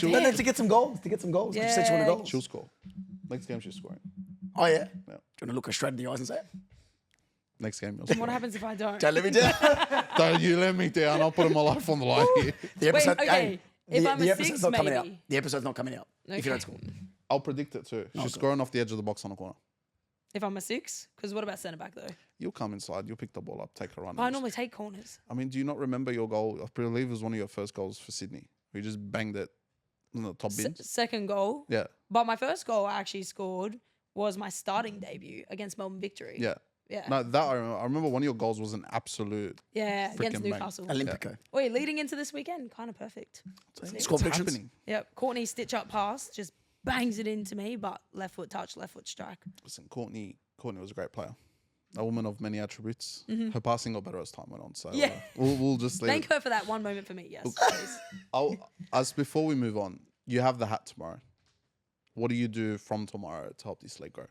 No, to get some goals. Yeah. You said you want a goal. She'll score. Next game she's scoring. Oh, yeah? Do you want to look her straight in the eyes and say it? Next game you'll What score. happens if I don't? Don't let me down. Don't you let me down. I'll put my life on the line here. The episode, Wait, okay. If I'm a six, not coming out. maybe. The episode's not coming out if you don't score. I'll predict it too. She's scoring off the edge of the box on the corner. If I'm a 6? Because what about centre back though? You'll come inside. You'll pick the ball up, take a run. I normally take corners. I mean, do you not remember your goal? I believe it was one of your first goals for Sydney. You just banged it in the top bins. Second goal. Yeah. But my first goal I actually scored was my starting debut against Melbourne Victory. Yeah. Yeah. No, that I remember. I remember one of your goals was an absolute. Yeah, against freaking bang. Newcastle. Olympico. Wait, leading into this weekend, kind of perfect. Score What's predictions? happening? Yep, Courtney stitch up pass, just bangs it into me, but left foot touch, left foot strike. Listen, Courtney was a great player. A woman of many attributes. Her passing got better as time went on. So Yeah. we'll just leave Thank it. her for that one moment for me, yes. Please. As before we move on, you have the hat tomorrow. What do you do from tomorrow to help this league grow?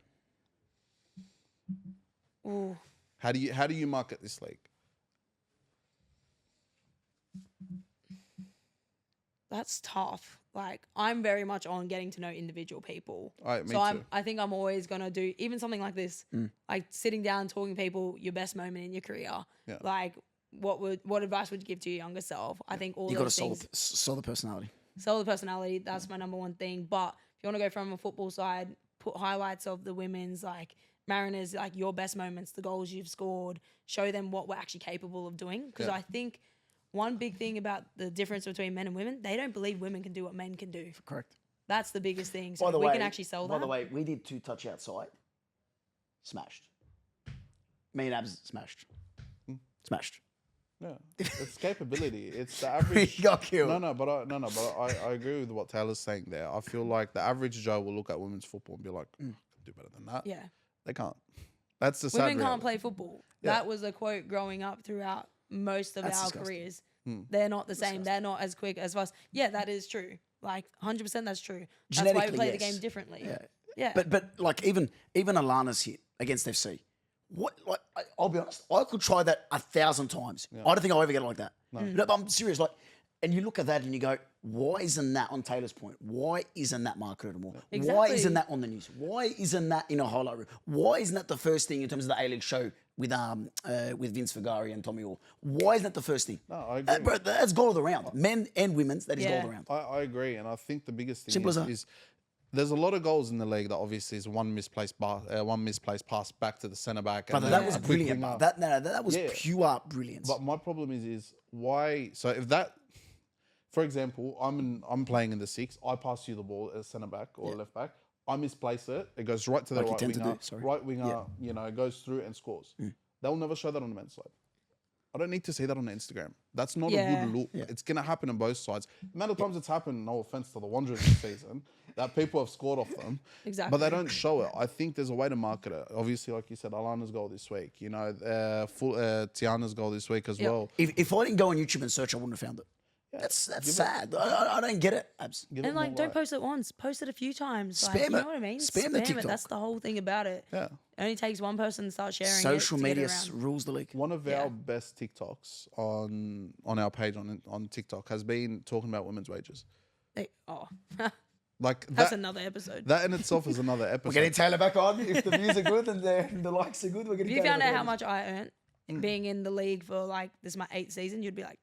Ooh. How do you market this league? That's tough. Like, I'm very much on getting to know individual people. Me so too. I think I'm always going to do even something like this, like sitting down, talking to people, your best moment in your career. Yeah. Like, what advice would you give to your younger self? I think all You got those to things. sell the personality. Sell the personality. That's my number one thing. But if you want to go from a football side, put highlights of the women's, like Mariners, like your best moments, the goals you've scored, show them what we're actually capable of doing. Because I think one big thing about the difference between men and women, they don't believe women can do what men can do. Correct. That's the biggest thing. So By the we way, can actually sell that. By the way, we did 2 touch outside. Smashed. Me and Abs smashed. Smashed. Yeah, it's capability. It's the average. We got killed. But I agree with what Taylor's saying there. I feel like the average Joe will look at women's football and be like, I can do better than that. Yeah. They can't. That's the sad Women can't reality. play football. Yeah. That was a quote growing up throughout most of That's our disgusting. careers. They're not the same. They're not as quick as fast. Yeah, that is true. Like 100% that's true. That's why we Genetically, play the yes. game differently. Yeah. Yeah. But like even Alana's hit against FC. What? Like, I'll be honest. I could try that 1,000 times. I don't think I'll ever get it like that. No, but I'm serious. Like, and you look at that and you go, why isn't that on Taylor's point? Why isn't that marketed more? Why Exactly. isn't that on the news? Why isn't that in a highlight reel? Why isn't that the first thing in terms of the A-League show with Vince Fagari and Tommy Orr? Why isn't that the first thing? No, I agree. Bro, that's goal of the round. Men and women's, that is goal of the round. I agree, and I think the biggest thing Simple as that. is There's a lot of goals in the league that obviously is one misplaced pass back to the centre back. But and that then was a quick brilliant. winger. That was pure brilliance. But my problem is why? So if that, for example, I'm playing in the 6. I pass you the ball as centre back or left back. I misplace it. It goes right to the Like you right tend to winger. do, sorry. Right winger, you know, goes through and scores. They'll never show that on the men's side. I don't need to see that on Instagram. That's not a good look. Yeah. It's going to happen on both sides. The amount of times it's happened, no offense to the Wanderers this season, that people have scored off them. Exactly. But they don't show it. I think there's a way to market it. Obviously, like you said, Alana's goal this week. You know, Tiana's goal this week as well. If I didn't go on YouTube and search, I wouldn't have found it. Yeah, That's sad. I don't get it. Give And it like, more don't light. post it once. Post it a few times. Like, Spam you it. know what I mean? Spam the it. TikTok. That's the whole thing about it. Yeah. It only takes one person to start sharing Social it to get media it around. rules the league. One of Yeah. our best TikToks on our page on TikTok has been talking about women's wages. Like That's that, another episode. that in itself is another episode. We're getting Taylor back on. If the views are good and the likes are good, we're getting If you Taylor found back out how on. much I earned being in the league for like this is my 8th season, you'd be like,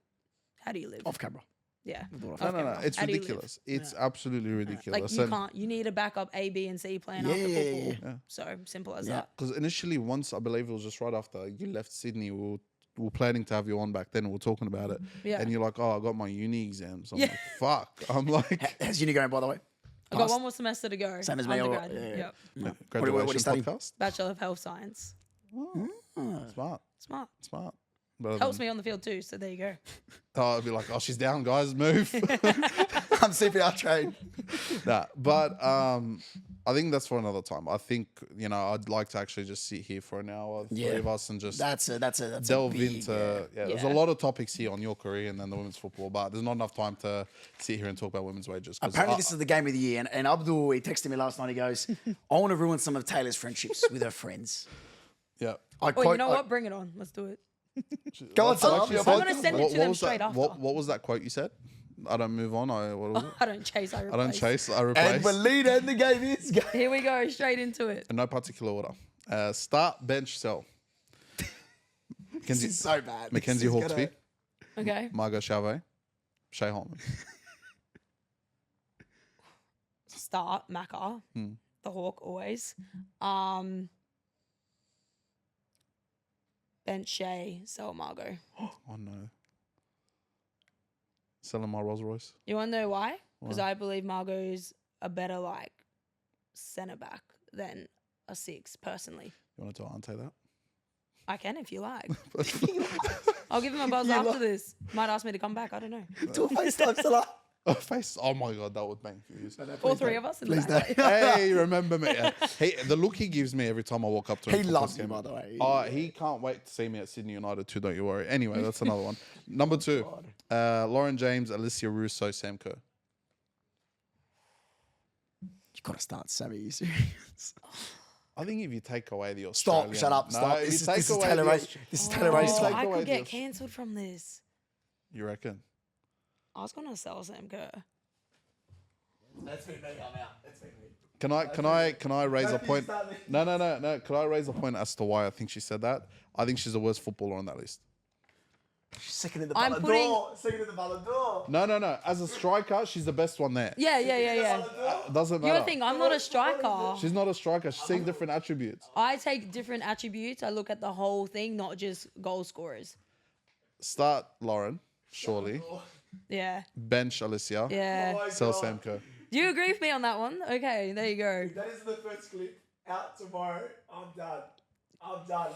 how do you live? Off camera. Yeah. No, Off no, camera. it's How do you live? ridiculous. It's absolutely ridiculous. Like you can't. You need a backup A, B, and C plan after football. So simple as that. Because initially, once I believe it was just right after you left Sydney, we were planning to have you on back then. We were talking about it, Yeah. and you're like, "Oh, I got my uni exams." I'm like, "Fuck!" I'm like, How's uni going, by the way? I've got one more semester to go. Same as me, or- Undergrad. yeah. Yep. What are you "Graduation studying? podcast." Bachelor of Health Science. Smart, Smart. smart. Better Helps than- me on the field too. So there you go. I'd be like, "Oh, she's down, guys, move." I'm CPR trained. Nah, but I think that's for another time. I think I'd like to actually just sit here for an hour, three Yeah. of us, and just That's a delve big, into. There's a lot of topics here on your career and then the women's football, but there's not enough time to sit here and talk about women's wages. 'Cause Apparently, this is the game of the year, and Abdul, he texted me last night. He goes, "I want to ruin some of Taylor's friendships with her friends." yeah. I Oh, you know what? Bring it on. Let's do it. Go on, What Salah. she Your said? I'm gonna send it to them was straight that? after. What was that quote you said? I don't move on. What was it? I don't chase. I replace. I don't chase. I replace. And we're leading the game is. Here we go. Straight into it. In no particular order. Start, bench, sell. This is so bad. Mackenzie This is Hawkesby, Okay. Margot Chauvet, Shay Holman. Start Macca. The Hawk always. Bench Shay. Sell Margot. Oh no. Selling my Rolls Royce. You want to know why? Because I believe Margot's a better like centre back than a 6 personally. You want to tell Ante that? I can if you like. I'll give him a buzz after this. Might ask me to come back. I don't know. Do a FaceTime, Salah. Face. Oh my god, that would make me furious. All 3 of us in the Please back. don't. Hey, remember me? The look he gives me every time I walk up to him. He for loves first you, game. by the way. He can't wait to see me at Sydney United too. Don't you worry. Anyway, that's another one. Number 2, Lauren James, Alicia Russo, Sam Kerr. You gotta start, Sammy. You serious? I think if you take away the Stop. Australian, Shut up. No, Stop. if This you take is away Taylor the Ray's. Aust- This is Taylor Ray's Oh, time. I away could the get Aus- cancelled from this. You reckon? I was gonna sell Sam Kerr. That's been me. I'm out. That's been me. Can I raise a point? No. Can I raise a point as to why I think she said that? I think she's the worst footballer on that list. Second in the I'm Ballon putting- d'Or. Second in the Ballon d'Or. No. As a striker, she's the best one there. Yeah. Doesn't matter. You're thinking I'm not a striker. She's not a striker. She's seeing different attributes. I take different attributes. I look at the whole thing, not just goal scorers. Start Lauren, surely. Yeah. Bench Alicia. Yeah. Sell Sam Kerr. Do you agree with me on that one? Okay, there you go. That is the first clip. Out tomorrow. I'm done. I'm done.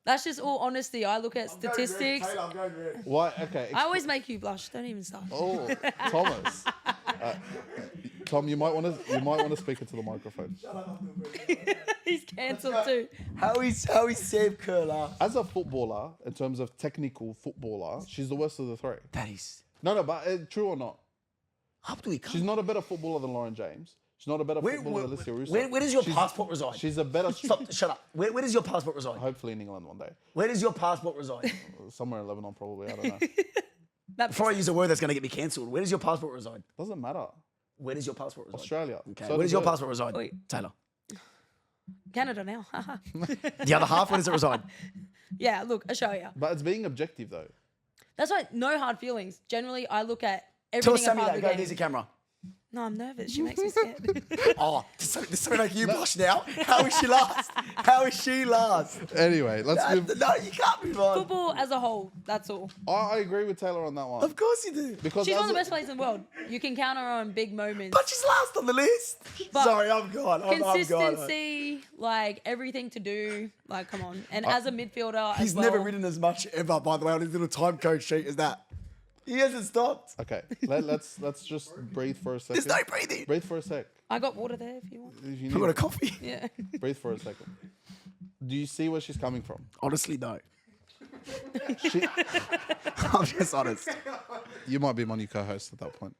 That's just all honesty. I look at statistics. I'm going red. Why? Okay. I always make you blush. Don't even start. Oh, Thomas. Tom, you might want to speak into the microphone. He's cancelled too. How is Sam Kerr? As a footballer, in terms of technical footballer, she's the worst of the 3. That is. No, but true or not? Abdul, She's not a better footballer than Lauren James. She's not a better footballer than Alicia Russo. Where does your passport reside? She's a better. Stop. Shut up. Where does your passport reside? Hopefully in England one day. Where does your passport reside? Somewhere in Lebanon, probably. I don't know. Before I use a word that's going to get me cancelled, where does your passport reside? Doesn't matter. Where does your passport reside? Australia. Okay. So Where does does your her. passport reside? Wait. Taylor. Canada now. The other half, where does it reside? Yeah, look, Australia. But it's being objective though. That's why no hard feelings. Generally, I look at Tell everything us, Sammy, apart that. the Go, game. there's a camera. No, I'm nervous. She makes me scared. Oh, this is making you blush now. How is she last? How is she last? Anyway, let's move. No, you can't move on. Football as a whole, that's all. I agree with Taylor on that one. Of course you do. Because She's as one of the a- best players in the world. You can count her on big moments. But she's last on the list. But Sorry, I'm gone. I'm gone. Consistency, like everything to do, like come on. And as a midfielder, He's as well, never ridden as much ever, by the way, on his little time code sheet as that. He hasn't stopped. Okay, let's just breathe for a second. There's no breathing. Breathe for a sec. I got water there if you want. If you I've got a need, coffee. Yeah. breathe for a second. Do you see where she's coming from? Honestly, no. She, I'm just honest. you might be my new co-host at that point.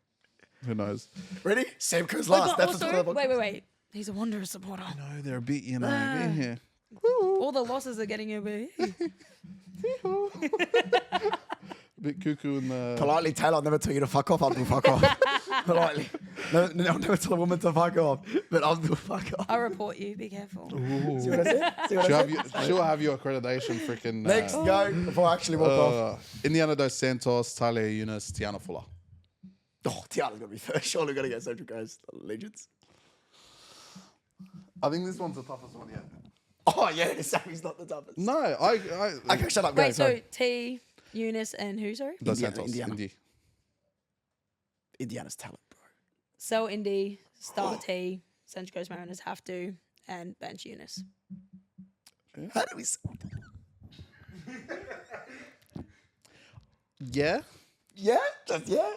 Who knows? Ready? Sam goes But last. That's also, the wait. He's a Wanderers supporter. No, they're a bit, you know, Ah. they're here. All the losses are getting over here. A bit cuckoo in the. Politely, Taylor, I'll never tell you to fuck off. I'll do fuck off. Politely. No, I'll never tell a woman to fuck off, but I'll do fuck off. I'll report you. Be careful. See what I said? See what I She'll said? have your accreditation freaking. Next, go before I actually walk off. Indiana dos Santos, Talia Yunus, Tiana Fuller. Oh, Tiana's got to be first. Surely got to go Central Coast Legends. I think this one's the toughest one yet. Oh, yeah, Sammy's not the toughest. No, Okay, shut up. Go, Wait, so sorry. T, Eunice, and who, sorry? Dos Indiana, Santos, Indiana. Indy. Indiana's talent, bro. Sell Indy, start T, Central Coast Mariners have to, and bench Eunice. How do we... Yeah. Yeah? Just yeah?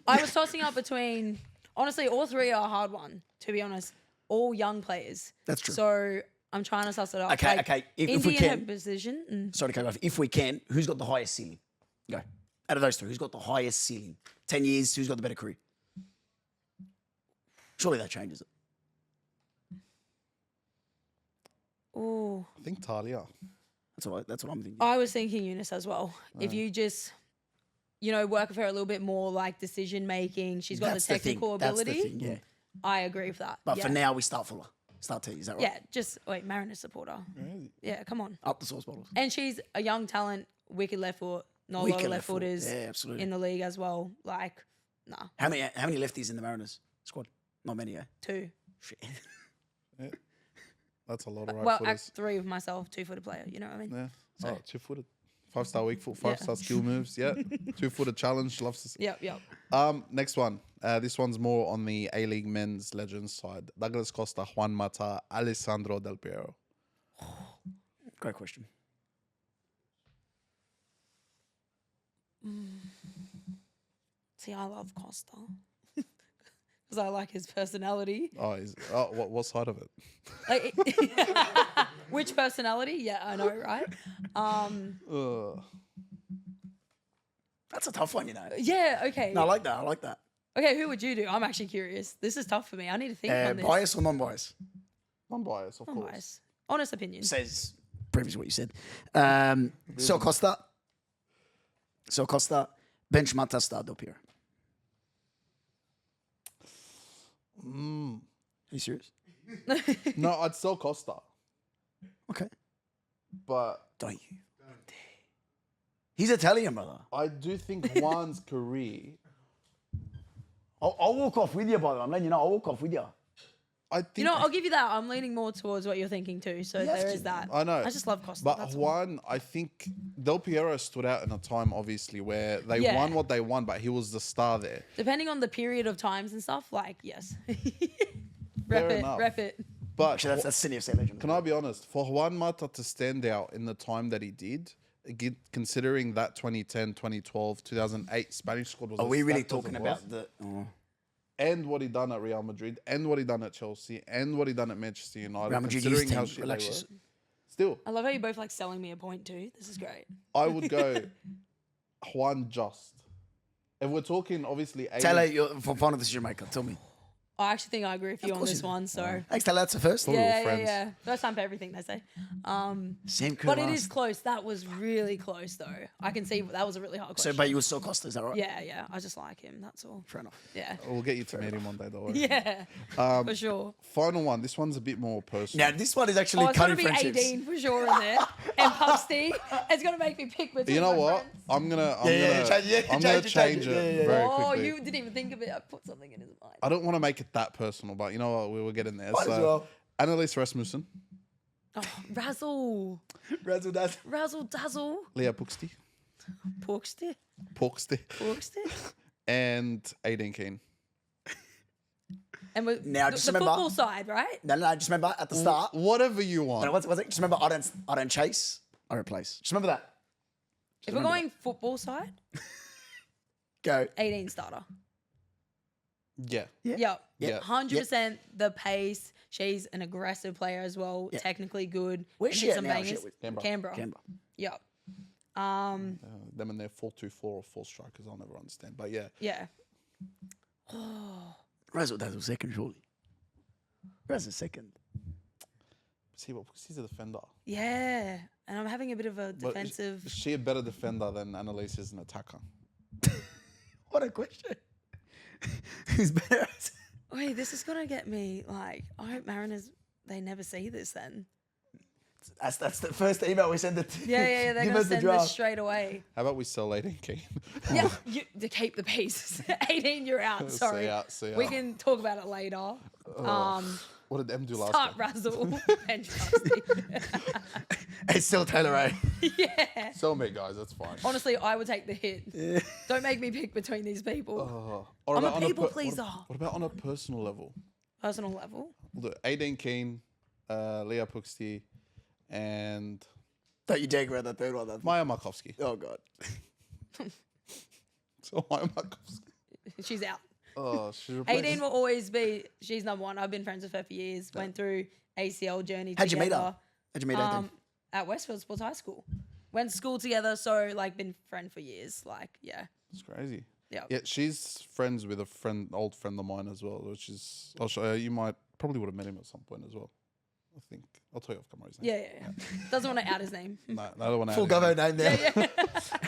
I was tossing up between, honestly, all three are a hard one, to be honest. All young players. That's true. So I'm trying to suss it up. Okay, Like, okay. If Indy we in her can... position. Sorry to cut you off. If we can, who's got the highest ceiling? Go. Out of those three, who's got the highest ceiling? 10 years, who's got the better career? Surely that changes it. Oh, I think Talia. That's what I'm thinking. I was thinking Eunice as well. If you just, work with her a little bit more, like decision making, she's got That's the technical That's the ability. thing, yeah. I agree with that. But yeah. for now, we start Fuller. Start T, is that right? Yeah, just wait, Mariners supporter. Yeah, come on. Up the sauce bottles. And she's a young talent, wicked left foot, not a lot Wicked of left left foot. footers Yeah, absolutely. in the league as well. Like, nah, How many lefties in the Mariners squad? Not many, eh? 2. Shit. That's a lot of right Well, footers. 3 with myself, 2-footed player. You know what I mean? Yeah. Oh, 2-footed. 5-star weak foot, 5-star skill moves. Yeah. 2-footed challenge. Loves to see. Yep. Next one. This one's more on the A-League men's legends side. Douglas Costa, Juan Mata, Alessandro Del Piero. Great question. See, I love Costa because I like his personality. What side of it? Like, which personality? Yeah, I know, right? That's a tough one, you know. Yeah, okay. No, I like that. Okay, who would you do? I'm actually curious. This is tough for me. I need to think on this. Bias or non-bias? Non-bias, of course. Non-bias. Honest opinion. Says previous what you said. Sel Costa, bench Mata, start Del Piero. Are you serious? No, I'd sell Costa. Okay. But Don't you? He's Italian, brother. I do think Juan's career... I'll walk off with you, by the way. I'm letting you know. I'll walk off with you. I think... I'll give you that. I'm leaning more towards what you're thinking too. So there is that. I know. I just love Costa. But that's all. Juan, I think Del Piero stood out in a time, obviously, where they Yeah. won what they won, but he was the star there. Depending on the period of times and stuff, like, yes. Fair Rep enough. it. But Actually, that's Senior FC legend. can I be honest? For Juan Mata to stand out in the time that he did, considering that 2010, 2012, 2008 Spanish squad was Are as we really stacked as talking it about was, the... Oh. and what he done at Real Madrid, and what he done at Chelsea, and what he done at Manchester United, Real Madrid considering youth how team, shit they relax were. yourself. Still, I love how you're both like selling me a point too. This is great. I would go Juan Just. If we're talking, obviously, Taylor, you're for final decision maker. Tell me. I actually think I agree with you on course this you do. one. So Thanks, Taylor. That's the first. yeah, friends. yeah. First time for everything, they say. Same But it is close. That was really close, though. I can see that was a really hard So, question. but you were still Costa, is that right? Yeah. I just like him. That's all. Fair enough. Yeah. We'll get you to meet him one day, don't worry. Yeah. For sure. Final one. This one's a bit more personal. Now, this one is actually Oh, it's gonna cutting be friendships. 18 for sure in there, and Pugsty. It's gonna make me pick between. You know my what? friends. I'm gonna change change it. it Yeah. very Oh, quickly. you didn't even think of it. I put something in his mind. I don't want to make it that personal, but you know what? We were getting there. Might as well. Annalise Rasmussen, Oh, Razzle, Razzle dazzle. Razzle Dazzle, Leah Puxty, Pugsty, and Aiden Keane. and Now, the just remember- football side, right? No, just remember at the start. Whatever you want. No, what's it? Just remember, I don't chase, I replace. Just remember that. If we're going football side, Go. 18 starter. Yeah. Yep. Yeah. 100% the pace. She's an aggressive player as well. Yeah. Technically good. Where's and she hit at some now? bangers. She at Canberra. Canberra. Yep. Them and their 4-2-4 or 4 strikers, I'll never understand. But yeah. Yeah. Razzle dazzle second, surely. Razzle second. See what Puxty's a defender. Yeah. And I'm having a bit of a But defensive. Is she a better defender than Annalise is an attacker? What a question. Who's better? Wait, this is gonna get me like. I hope Mariners they never see this then. That's the first email we send it to. Yeah. They're Give gonna us the send this draft. straight away. How about we sell Aiden Keane? Yeah, to keep the peace. 18, you're out. Sorry. See ya. We can talk about it later. What did Em do last Start time? Razzle and Trusty. It's still Taylor Ray. Yeah. Sell me, guys. That's fine. Honestly, I would take the hit. Don't make me pick between these people. Or I'm a about on people per- pleaser. What about on a personal level? Personal level. We'll do Aiden Keane, Leah Puxty, and Don't you dare grab that third one. That's Maya Markovsky. Oh, God. So Maya Markovsky. She's out. Oh, she's replaced. 18 will always be. She's number one. I've been friends with her for years. Went through ACL journey How'd you meet together. her? How'd you meet her? At Westfield Sports High School. Went to school together, so like been friend for years. Like, yeah. It's crazy. Yeah. Yeah, she's friends with old friend of mine as well, which is I'll show you. You probably would have met him at some point as well. I think I'll tell you off camera his name. Yeah. Doesn't want to out his name. No, I don't want to. Full Govo name there. Yeah.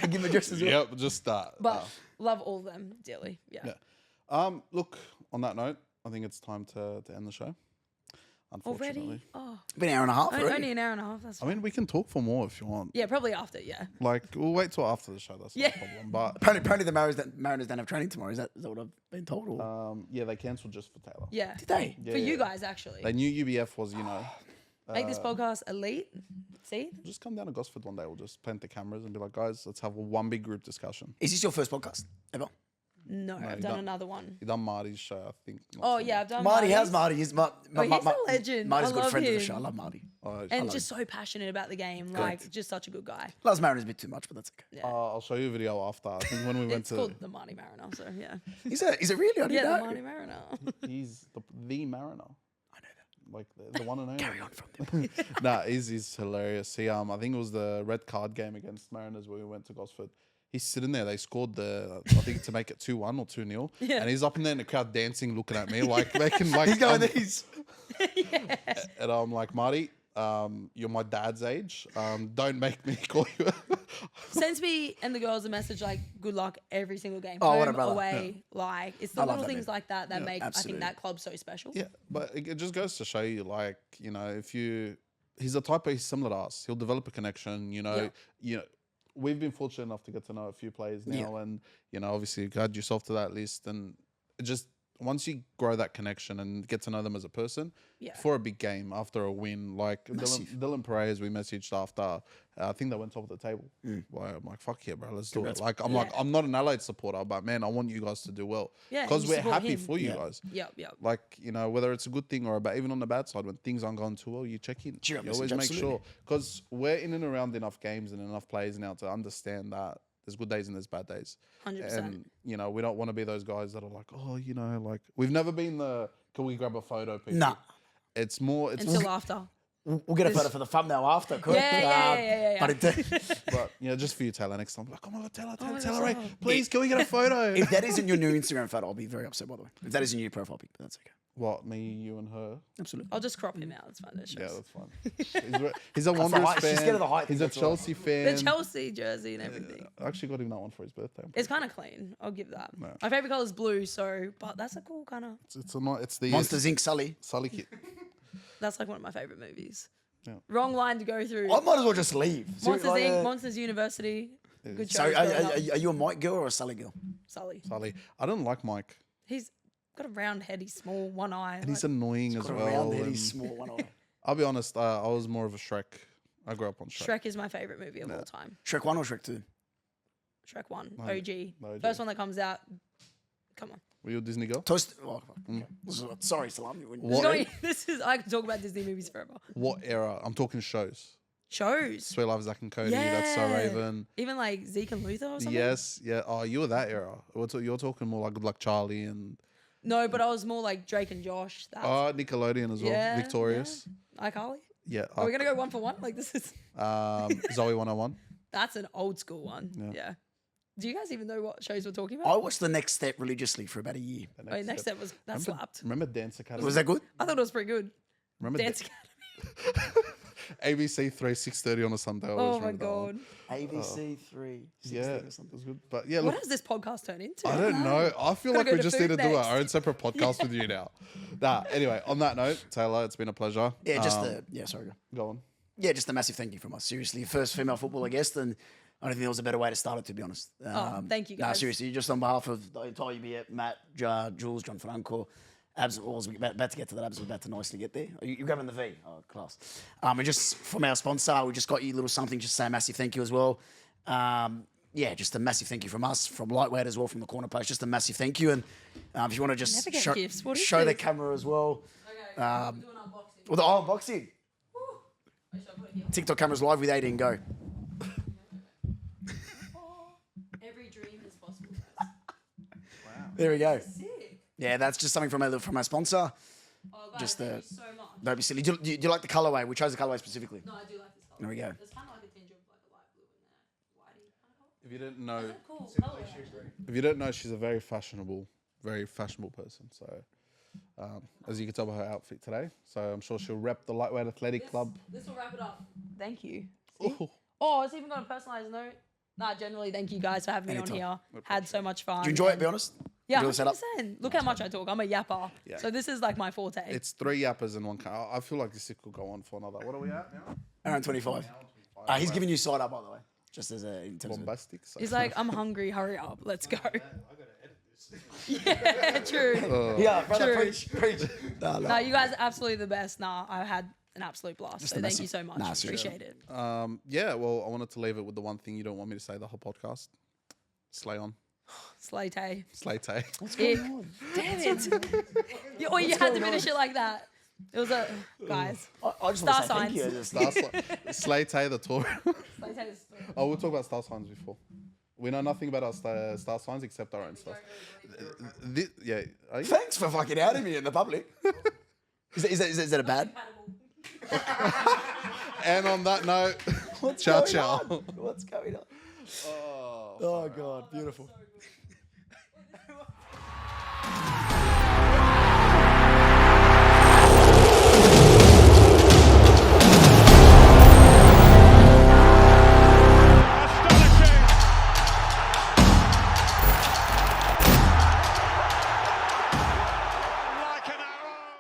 Give him address as well. Yep, just that. But love all of them dearly. Yeah. Yeah. Look, on that note, I think it's time to end the show. Unfortunately. Already? Oh. Been an hour and a half already. Only an hour and a half. That's I mean, we can talk for more if you want. yeah, probably after. Yeah. Like, we'll wait till after the show. That's not Yeah. a problem. But Apparently the Mariners don't have training tomorrow. Is that what I've been told? Or? yeah, they cancelled just for Taylor. Yeah. Did they? For you guys, actually. They knew UBF was, Make this podcast elite. See? just come down to Gosford one day. We'll just plant the cameras and be like, guys, let's have one big group discussion. Is this your first podcast ever? No, I've you done don't. another one. You done Marty's show, I think. not Oh, so yeah, much. I've done Marty, Marty's. how's Marty? He's he's a legend. Marty's I a good love friend of the him. show. I love Marty. And just so passionate about the game. Like, Correct. just such a good guy. Loves Mariners a bit too much, but that's okay. Yeah. I'll show you a video after. I think when we went It's to. called the Marty Mariner, so yeah. Is it really? I didn't Yeah, the know. Marty Mariner. He's the Mariner. I know that. Like the one and only. Carry on from there. Nah, he's hilarious. He I think it was the red card game against Mariners where we went to Gosford. He's sitting there. They scored I think to make it 2-1 or 2-0. Yeah. And he's up in there in the crowd dancing, looking at me like making like. He's going these. And I'm like, Marty, you're my dad's age. Don't make me call you. Sends me and the girls a message like, good luck every single game. Oh, what a Home, brother. away. Like, it's the I love little that, things man. like that that make, I absolutely. think, that club so special. Yeah, but it just goes to show you, like, if he's the type of, he's similar to us. He'll develop a connection. We've been fortunate enough to get to know a few players now, and obviously you add yourself to that list, and it just once you grow that connection and get to know them as a person, for a big game after a win, like Dylan Perez, we messaged after. I think they went top of the table. Like, I'm like, fuck yeah, bro, let's do it. Like, I'm I'm not an Adelaide supporter, but man, I want you guys to do well. Yeah, because you we're support happy him. for you guys. Yep. Like, whether it's a good thing or a bad, even on the bad side, when things aren't going too well, you check in. Cheer up You always message, make sure. Because we're in and around enough games and enough players now to understand that there's good days and there's bad days. 100%. And, we don't want to be those guys that are like, oh, like, we've never been can we grab a photo picture? Nah. It's more, Until after. We'll get a photo for the thumbnail after. Quick. Yeah. But But yeah, just for you, Taylor. Next time, like, come on, Taylor, my Taylor, God. Ray, please, can we get a photo? if that isn't your new Instagram photo, I'll be very upset, by the way. If that isn't your profile pic, but that's okay. What, me, you, and her? Absolutely. I'll just crop him out. It's fine. That Yeah, shows. that's fine. He's a Wanderers height. She's fan. scared of the height. He's a That's all right. Chelsea fan. The Chelsea jersey and everything. I actually got him that one for his birthday. It's kind of clean. I'll give that. No. My favorite color is blue, so but that's a cool kind of. It's the Monsters Inc. Sully. Sully kit. That's like one of my favorite movies. Yeah. Wrong line to go through. I might as well just leave. Monsters Like, Inc. Monsters University. Good show. So, are you a Mike girl or a Sully girl? Sully. Sully. I don't like Mike. He's got a round head. He's small, one eye. And he's annoying as Got a well. round head, and he's small, one eye. I'll be honest, I was more of a Shrek. I grew up on Shrek. Shrek is my favorite movie of all time. Shrek 1 or Shrek 2? Shrek 1, No, OG. no OG. First one that comes out. Come on. Were you a Disney girl? Toast. Oh, okay. Sorry, Salami. What? This is I could talk about Disney movies forever. What era? I'm talking shows. Shows. Sweet Love, Zack and Cody. That's So Yeah. Raven. Even like Zeke and Luther or something. Yes, yeah. Oh, you were that era. You're talking more like Good Luck Charlie and No, but I was more like Drake and Josh. That's Nickelodeon as well. Yeah, Victorious. iCarly. Yeah. Are we gonna go one for one? Like this is Zoe 101. that's an old school one. Yeah. Yeah. Do you guys even know what shows we're talking I about? watched The Next Step religiously for about a year. Wait, next step was that Remember, slapped. remember Dance Academy? Was that good? I thought it was pretty good. Remember Dance Academy. ABC 3 6:30 on a Sunday. I always Oh my remember that one. god. ABC 3. Yeah, it was good. But yeah, What look, has this podcast turned into? I don't know. I feel Gotta like go we to just need to food do next. our own separate podcast with you now. Anyway, on that note, Taylor, it's been a pleasure. Yeah, sorry. Go on. Yeah, just a massive thank you from us. Seriously, first female footballer guest, and I don't think there was a better way to start it, to be honest. thank you, Nah, guys. seriously, just on behalf of the entire UBF, Matt, Jules, John Franco, Abz, was about to get to that. Abz was about to nicely get there. You're grabbing the V. Oh, class. And just from our sponsor, we just got you a little something, just say a massive thank you as well. Yeah, just a massissive thank you from us, from Lightweight as well, from the Corner Post. Just a massive thank you. And if you want to just Never get show, gifts. What is show the this? camera as well. Okay, we're doing unboxing. With the unboxing. TikTok cameras live with Aiden. Go. Every dream is possible. There we go. Sick. Yeah, that's just something from our sponsor. Oh, guys, Just thank you so much. Don't be silly. Do you like the colorway? We chose the colorway specifically. No, I do like this color. There we go. There's kind of like a tinge of like a light blue in there. Whitey kind of color. If you didn't know, Is it cool? Colorway. if you don't know, she's a very fashionable person. So, as you can tell by her outfit today, so I'm sure she'll rep the Lightweight Athletic Club. This will wrap it up. Thank you. Ooh. Oh, it's even got a personalized note. Nah, generally, thank you guys for having me Anytime. on here. Had so much fun. Do you enjoy it? Be honest. Yeah, Enjoy the setup? 100%. Look how much I talk. I'm a yapper. Yeah. So this is like my forte. It's 3 yappers in one car. I feel like this could go on for another. What are we at now? Around 25. He's giving you side up, by the way. Just as a in terms of. Bombastic. So. He's like, I'm hungry. Hurry up. Let's go. Yeah, true. Yeah, brother, True. preach. No. No, you guys are absolutely the best. Nah, I had an absolute blast. Just So a thank you massive- so much. Nah, seriously. Appreciate it. Yeah, well, I wanted to leave it with the one thing you don't want me to say the whole podcast. Slay on. Slay Tay. Slay Tay. Ick. Damn it. You had to finish it like that. It was a guys. I just Star want to say thank you. signs. Just- Slay Tay, the tour. Slay Tay is- Oh, we'll talk about star signs before. We know nothing about our star signs except our own stuff. Yeah. Are you? Thanks for fucking outing me in the public. Is that a bad? And on that note, What's ciao, going ciao. on? What's going on? Oh God, beautiful.